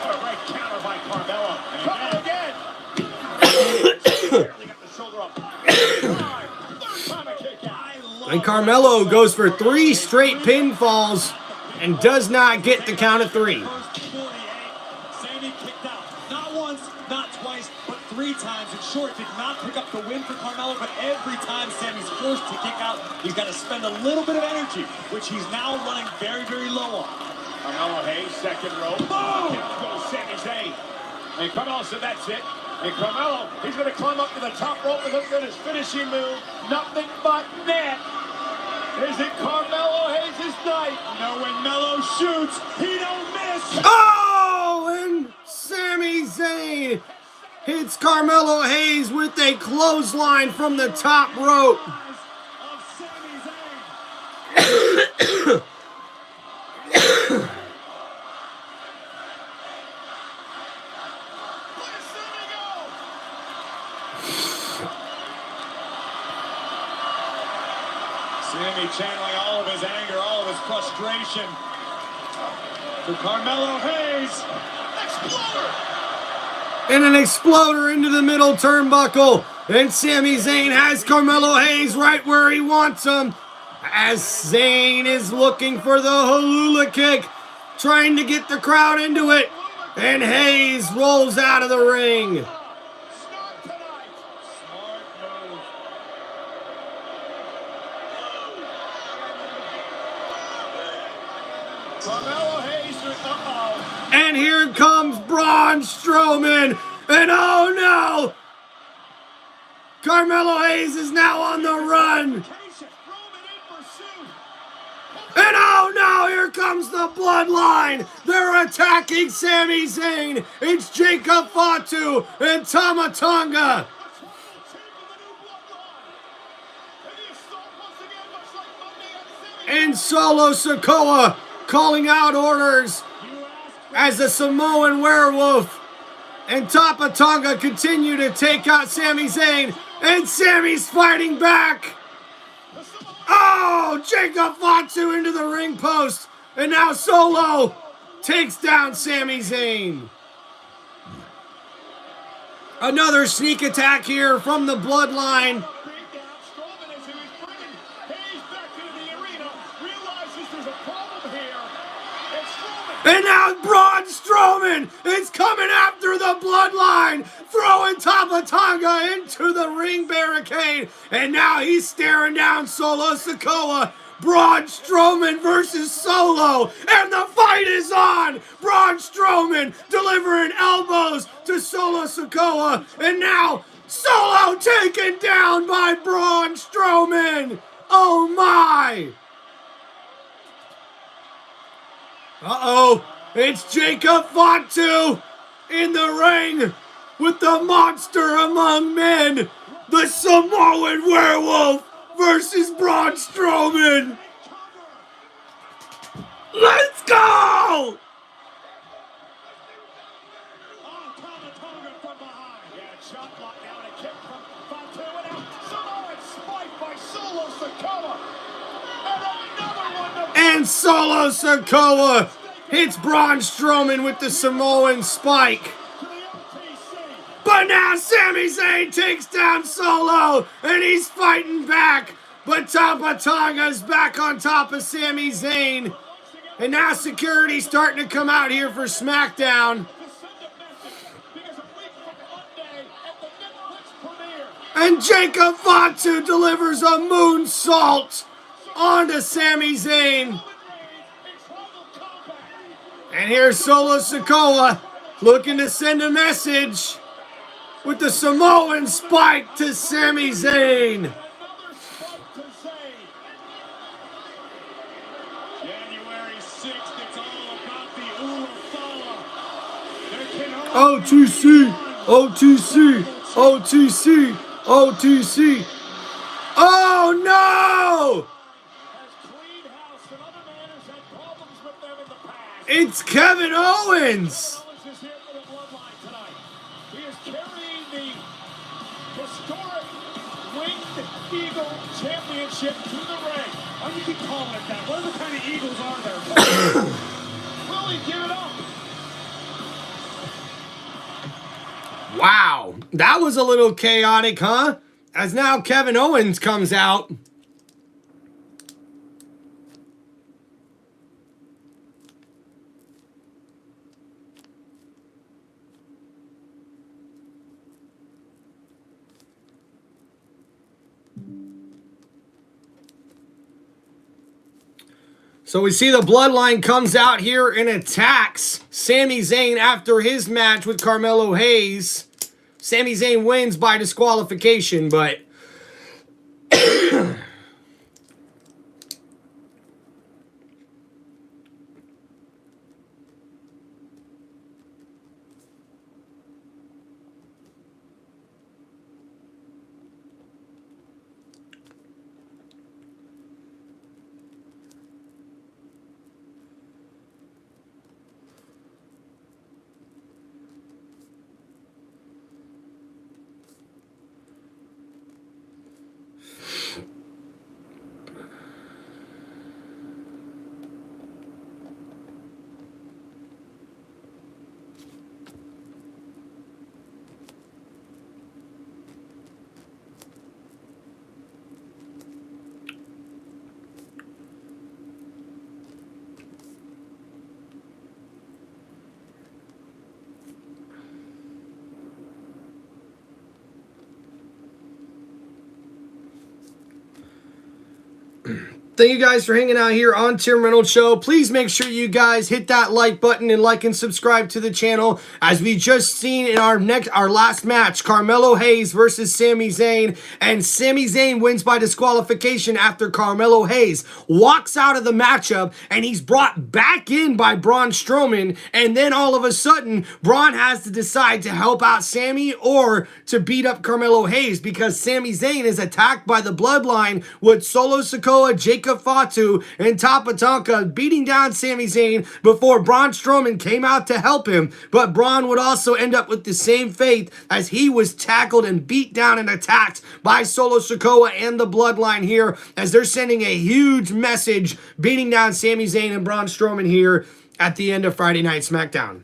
What a great counter by Carmelo. Cover again. Barely got the shoulder up. Third time a kick out. And Carmelo goes for 3 straight pinfalls and does not get the count of 3. Sami kicked out. Not once, not twice, but 3 times. In short, did not pick up the win for Carmelo, but every time Sami's forced to kick out, he's got to spend a little bit of energy, which he's now running very, very low on. Carmelo Hayes, second row. Boom! Here goes Sami Zayn. And Carmelo said that's it. And Carmelo, he's going to climb up to the top rope and look at his finishing move. Nothing but net. Is it Carmelo Hayes' night? You know, when Melo shoots, he don't miss. Oh, and Sami Zayn hits Carmelo Hayes with a clothesline from the top rope. Sami channeling all of his anger, all of his frustration to Carmelo Hayes. Exploder! And an exploder into the middle turnbuckle. And Sami Zayn has Carmelo Hayes right where he wants him. As Zayn is looking for the Hallelujah kick, trying to get the crowd into it. And Hayes rolls out of the ring. Carmelo Hayes, uh-oh. And here comes Braun Strowman. And oh no! Carmelo Hayes is now on the run. And oh no, here comes the Bloodline. They're attacking Sami Zayn. It's Jacob Fatu and Tama Tonga. And Solo Sikoa calling out orders as a Samoan werewolf. And Tama Tonga continue to take out Sami Zayn. And Sami's fighting back. Oh, Jacob Fatu into the ring post. And now Solo takes down Sami Zayn. Another sneak attack here from the Bloodline. And now Braun Strowman is coming after the Bloodline, throwing Tama Tonga into the ring barricade. And now he's staring down Solo Sikoa. Braun Strowman versus Solo. And the fight is on. Braun Strowman delivering elbows to Solo Sikoa. And now Solo taken down by Braun Strowman. Oh my. Uh-oh, it's Jacob Fatu in the ring with the monster among men, the Samoan werewolf versus Braun Strowman. Let's go! And Solo Sikoa hits Braun Strowman with the Samoan spike. But now Sami Zayn takes down Solo, and he's fighting back. But Tama Tonga's back on top of Sami Zayn. And now security's starting to come out here for SmackDown. And Jacob Fatu delivers a moonsault onto Sami Zayn. And here's Solo Sikoa looking to send a message with the Samoan spike to Sami Zayn. January 6th, OTC, OTC, OTC, OTC. Oh no! It's Kevin Owens! He is carrying the historic Winged Eagle Championship to the ring. Why do you keep calling it that? What other kind of eagles are there? Will he give it up? Wow, that was a little chaotic, huh? As now Kevin Owens comes out. So we see the Bloodline comes out here and attacks Sami Zayn after his match with Carmelo Hayes. Sami Zayn wins by disqualification, but thank you guys for hanging out here on Tim Reynolds Show. Please make sure you guys hit that like button and like and subscribe to the channel. As we just seen in our last match, Carmelo Hayes versus Sami Zayn, and Sami Zayn wins by disqualification after Carmelo Hayes walks out of the matchup, and he's brought back in by Braun Strowman, and then all of a sudden, Braun has to decide to help out Sami or to beat up Carmelo Hayes because Sami Zayn is attacked by the Bloodline with Solo Sikoa, Jacob Fatu, and Tapa Tonka beating down Sami Zayn before Braun Strowman came out to help him. But Braun would also end up with the same fate as he was tackled and beat down and attacked by Solo Sikoa and the Bloodline here, as they're sending a huge message beating down Sami Zayn and Braun Strowman here at the end of Friday Night SmackDown.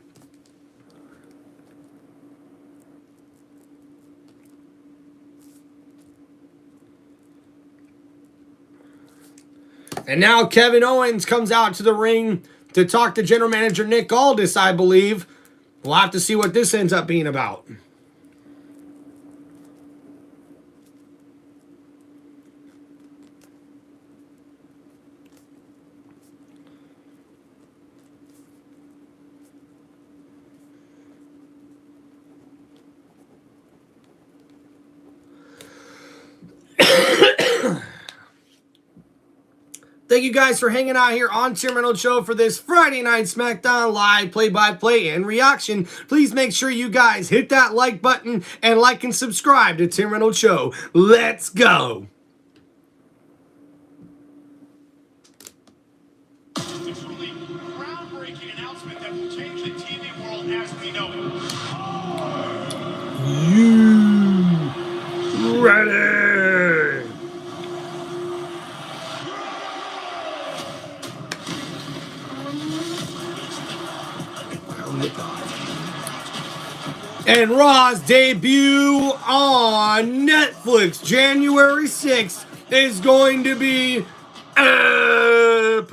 And now Kevin Owens comes out to the ring to talk to General Manager Nick Aldis, I believe. We'll have to see what this ends up being about. Thank you guys for hanging out here on Tim Reynolds Show for this Friday Night SmackDown live play-by-play and reaction. Please make sure you guys hit that like button and like and subscribe to Tim Reynolds Show. Let's go. A truly groundbreaking announcement that will change the TV world as we know it. You ready? And Raw's debut on Netflix January 6th is going to be epic.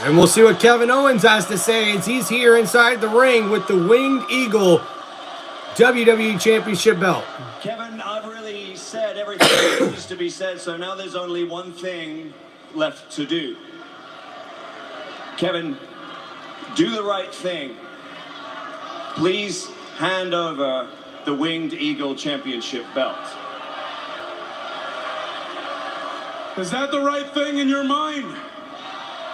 And we'll see what Kevin Owens has to say as he's here inside the ring with the Winged Eagle WWE Championship belt. Kevin, I've really said everything that needs to be said, so now there's only one thing left to do. Kevin, do the right thing. Please hand over the Winged Eagle Championship belt. Is that the right thing in your mind?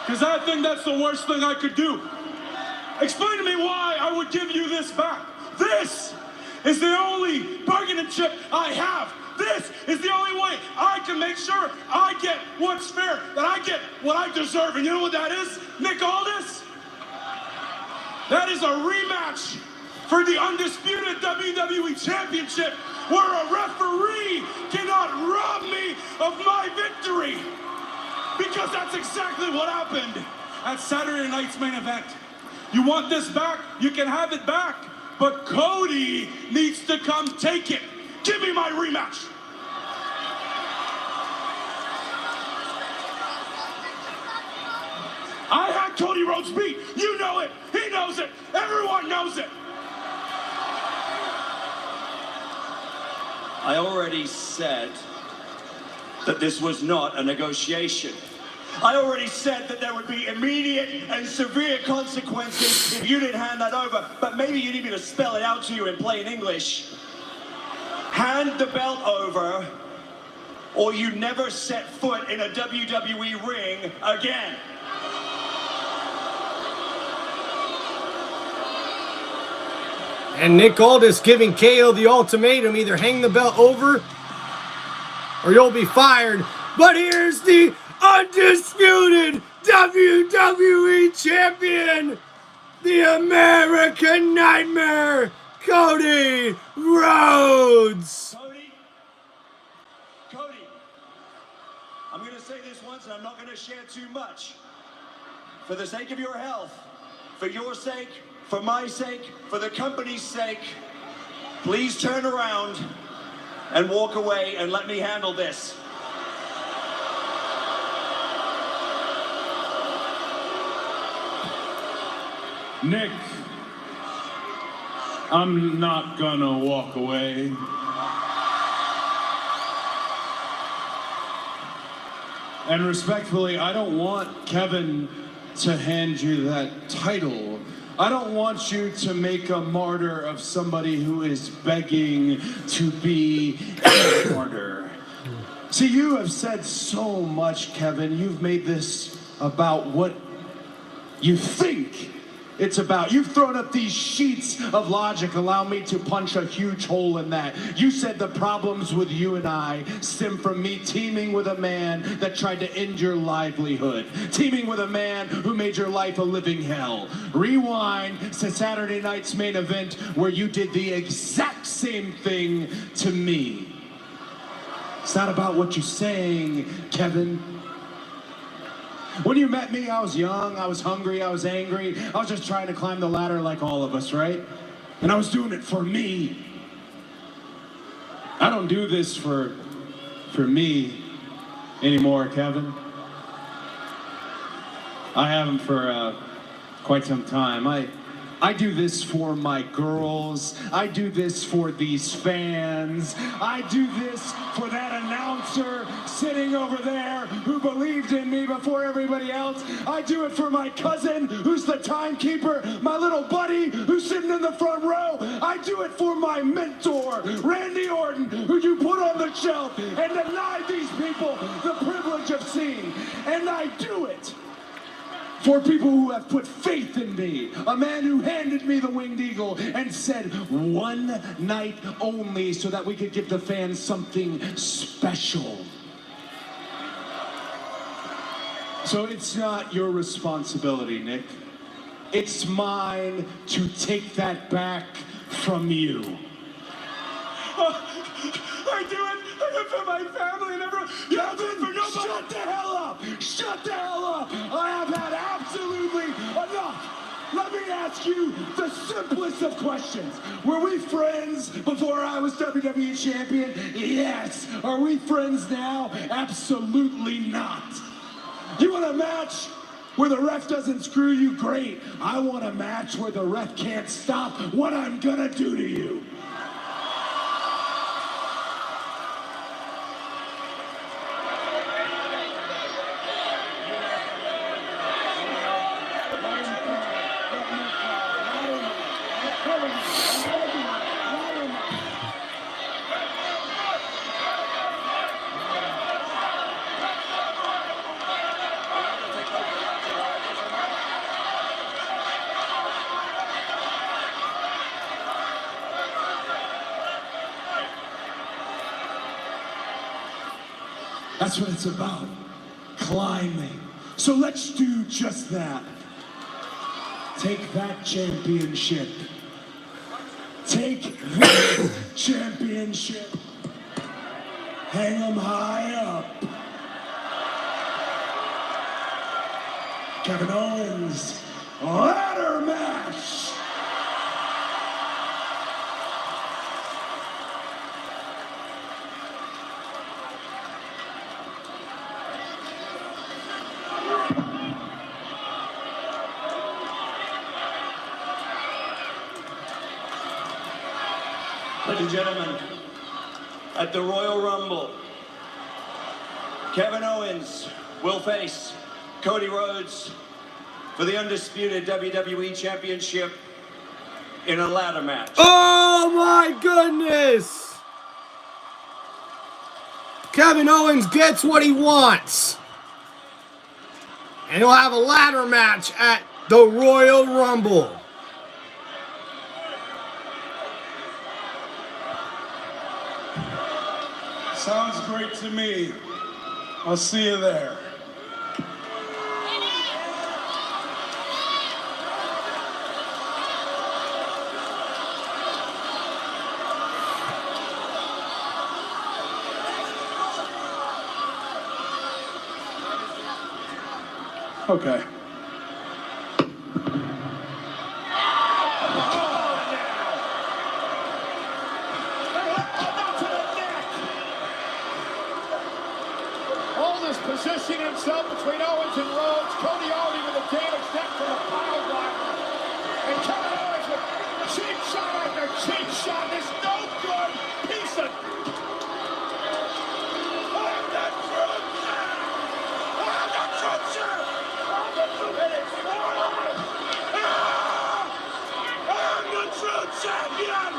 Because I think that's the worst thing I could do. Explain to me why I would give you this back. This is the only bargaining chip I have. This is the only way I can make sure I get what's fair, that I get what I deserve. And you know what that is, Nick Aldis? That is a rematch for the undisputed WWE Championship, where a referee cannot rob me of my victory. Because that's exactly what happened at Saturday night's main event. You want this back? You can have it back. But Cody needs to come take it. Give me my rematch. I had Cody Rhodes beat. You know it. He knows it. Everyone knows it. I already said that this was not a negotiation. I already said that there would be immediate and severe consequences if you didn't hand that over, but maybe you need me to spell it out to you in plain English. Hand the belt over, or you never set foot in a WWE ring again. And Nick Aldis giving KO the ultimatum, either hang the belt over or you'll be fired. But here's the undisputed WWE Champion, the American Nightmare, Cody Rhodes. Cody, I'm going to say this once and I'm not going to share too much. For the sake of your health, for your sake, for my sake, for the company's sake, please turn around and walk away and let me handle this. Nick, I'm not gonna walk away. And respectfully, I don't want Kevin to hand you that title. I don't want you to make a martyr of somebody who is begging to be a martyr. See, you have said so much, Kevin. You've made this about what you think it's about. You've thrown up these sheets of logic. Allow me to punch a huge hole in that. You said the problems with you and I stem from me teaming with a man that tried to end your livelihood. Teaming with a man who made your life a living hell. Rewind to Saturday night's main event where you did the exact same thing to me. It's not about what you're saying, Kevin. When you met me, I was young, I was hungry, I was angry. I was just trying to climb the ladder like all of us, right? And I was doing it for me. I don't do this for me anymore, Kevin. I haven't for quite some time. I do this for my girls. I do this for these fans. I do this for that announcer sitting over there who believed in me before everybody else. I do it for my cousin who's the timekeeper, my little buddy who's sitting in the front row. I do it for my mentor, Randy Orton, who you put on the shelf and denied these people the privilege of seeing. And I do it for people who have put faith in me. A man who handed me the Winged Eagle and said one night only so that we could give the fans something special. So it's not your responsibility, Nick. It's mine to take that back from you. I do it for my family and everyone. Kevin, for nobody. Shut the hell up! Shut the hell up! I have had absolutely enough. Let me ask you the simplest of questions. Were we friends before I was WWE champion? Yes. Are we friends now? Absolutely not. You want a match where the ref doesn't screw you? Great. I want a match where the ref can't stop what I'm gonna do to you. That's what it's about. Climbing. So let's do just that. Take that championship. Take this championship. Hang them high up. Kevin Owens, ladder match. Ladies and gentlemen, at the Royal Rumble, Kevin Owens will face Cody Rhodes for the undisputed WWE Championship in a ladder match. Oh my goodness! Kevin Owens gets what he wants. And he'll have a ladder match at the Royal Rumble. Sounds great to me. I'll see you there. Okay. Position himself between Owens and Rhodes. Cody already with a damage neck from a pile driver. And Kevin Owens with cheap shot after cheap shot. This no good piece of... I'm the truth, sir! I'm the truth, sir! I'm the truth, I'm the truth champion!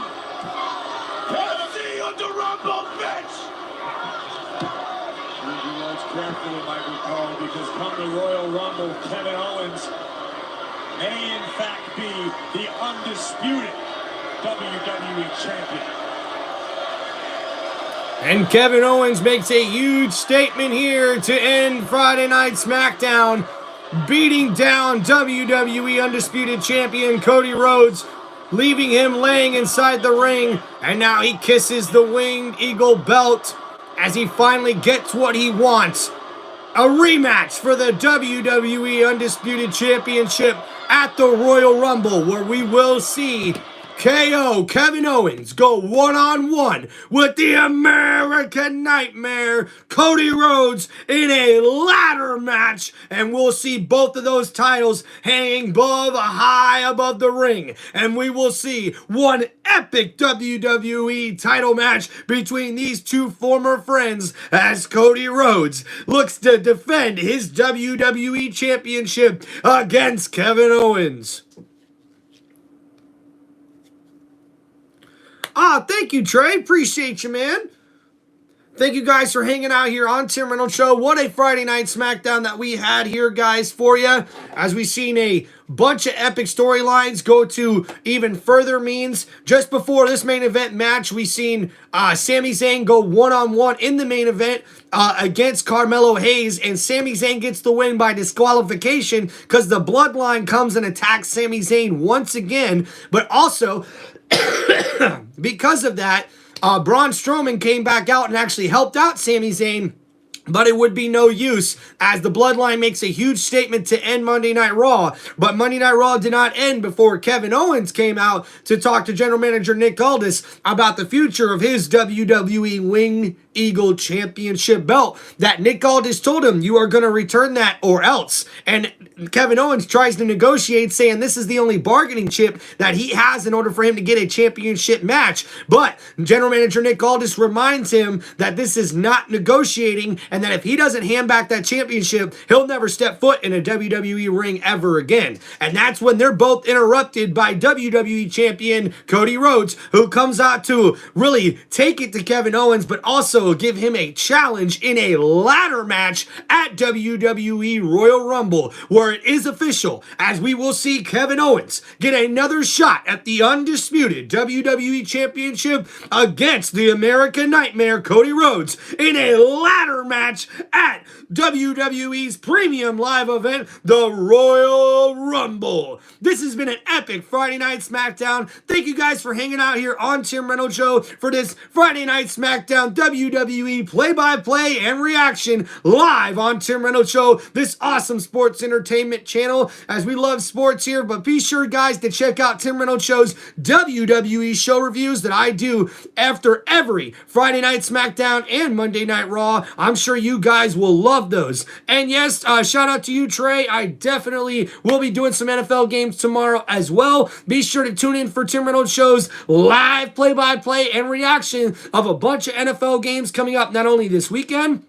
I'll see you at the Rumble, bitch! Carefully, Michael Cole, because come the Royal Rumble, Kevin Owens may in fact be the undisputed WWE Champion. And Kevin Owens makes a huge statement here to end Friday Night SmackDown, beating down WWE Undisputed Champion Cody Rhodes, leaving him laying inside the ring, and now he kisses the Winged Eagle belt as he finally gets what he wants. A rematch for the WWE Undisputed Championship at the Royal Rumble, where we will see KO Kevin Owens go one-on-one with the American Nightmare Cody Rhodes in a ladder match, and we'll see both of those titles hanging high above the ring, and we will see one epic WWE title match between these two former friends as Cody Rhodes looks to defend his WWE Championship against Kevin Owens. Thank you, Trey. Appreciate you, man. Thank you guys for hanging out here on Tim Reynolds Show. What a Friday Night SmackDown that we had here, guys, for you. As we've seen a bunch of epic storylines go to even further means. Just before this main event match, we've seen Sami Zayn go one-on-one in the main event against Carmelo Hayes, and Sami Zayn gets the win by disqualification because the Bloodline comes and attacks Sami Zayn once again. But also, because of that, Braun Strowman came back out and actually helped out Sami Zayn, but it would be no use as the Bloodline makes a huge statement to end Monday Night Raw. But Monday Night Raw did not end before Kevin Owens came out to talk to General Manager Nick Aldis about the future of his WWE Winged Eagle Championship belt that Nick Aldis told him, you are going to return that or else. And Kevin Owens tries to negotiate, saying this is the only bargaining chip that he has in order for him to get a championship match. But General Manager Nick Aldis reminds him that this is not negotiating, and that if he doesn't hand back that championship, he'll never step foot in a WWE ring ever again. And that's when they're both interrupted by WWE Champion Cody Rhodes, who comes out to really take it to Kevin Owens, but also give him a challenge in a ladder match at WWE Royal Rumble, where it is official, as we will see Kevin Owens get another shot at the undisputed WWE Championship against the American Nightmare Cody Rhodes in a ladder match at WWE's premium live event, the Royal Rumble. This has been an epic Friday Night SmackDown. Thank you guys for hanging out here on Tim Reynolds Show for this Friday Night SmackDown WWE play-by-play and reaction live on Tim Reynolds Show, this awesome sports entertainment channel, as we love sports here. But be sure, guys, to check out Tim Reynolds Show's WWE show reviews that I do after every Friday Night SmackDown and Monday Night Raw. I'm sure you guys will love those. And yes, shout out to you, Trey. I definitely will be doing some NFL games tomorrow as well. Be sure to tune in for Tim Reynolds Show's live play-by-play and reaction of a bunch of NFL games coming up not only this weekend,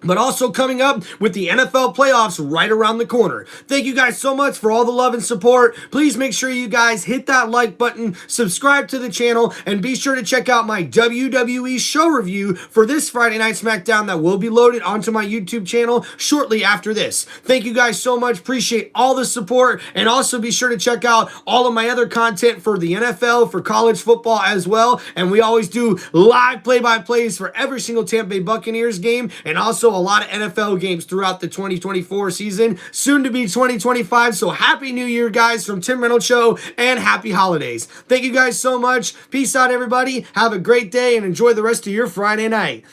but also coming up with the NFL playoffs right around the corner. Thank you guys so much for all the love and support. Please make sure you guys hit that like button, subscribe to the channel, and be sure to check out my WWE show review for this Friday Night SmackDown that will be loaded onto my YouTube channel shortly after this. Thank you guys so much. Appreciate all the support, and also be sure to check out all of my other content for the NFL, for college football as well. And we always do live play-by-plays for every single Tampa Bay Buccaneers game, and also a lot of NFL games throughout the 2024 season, soon to be 2025. So happy New Year, guys, from Tim Reynolds Show, and happy holidays. Thank you guys so much. Peace out, everybody. Have a great day and enjoy the rest of your Friday night.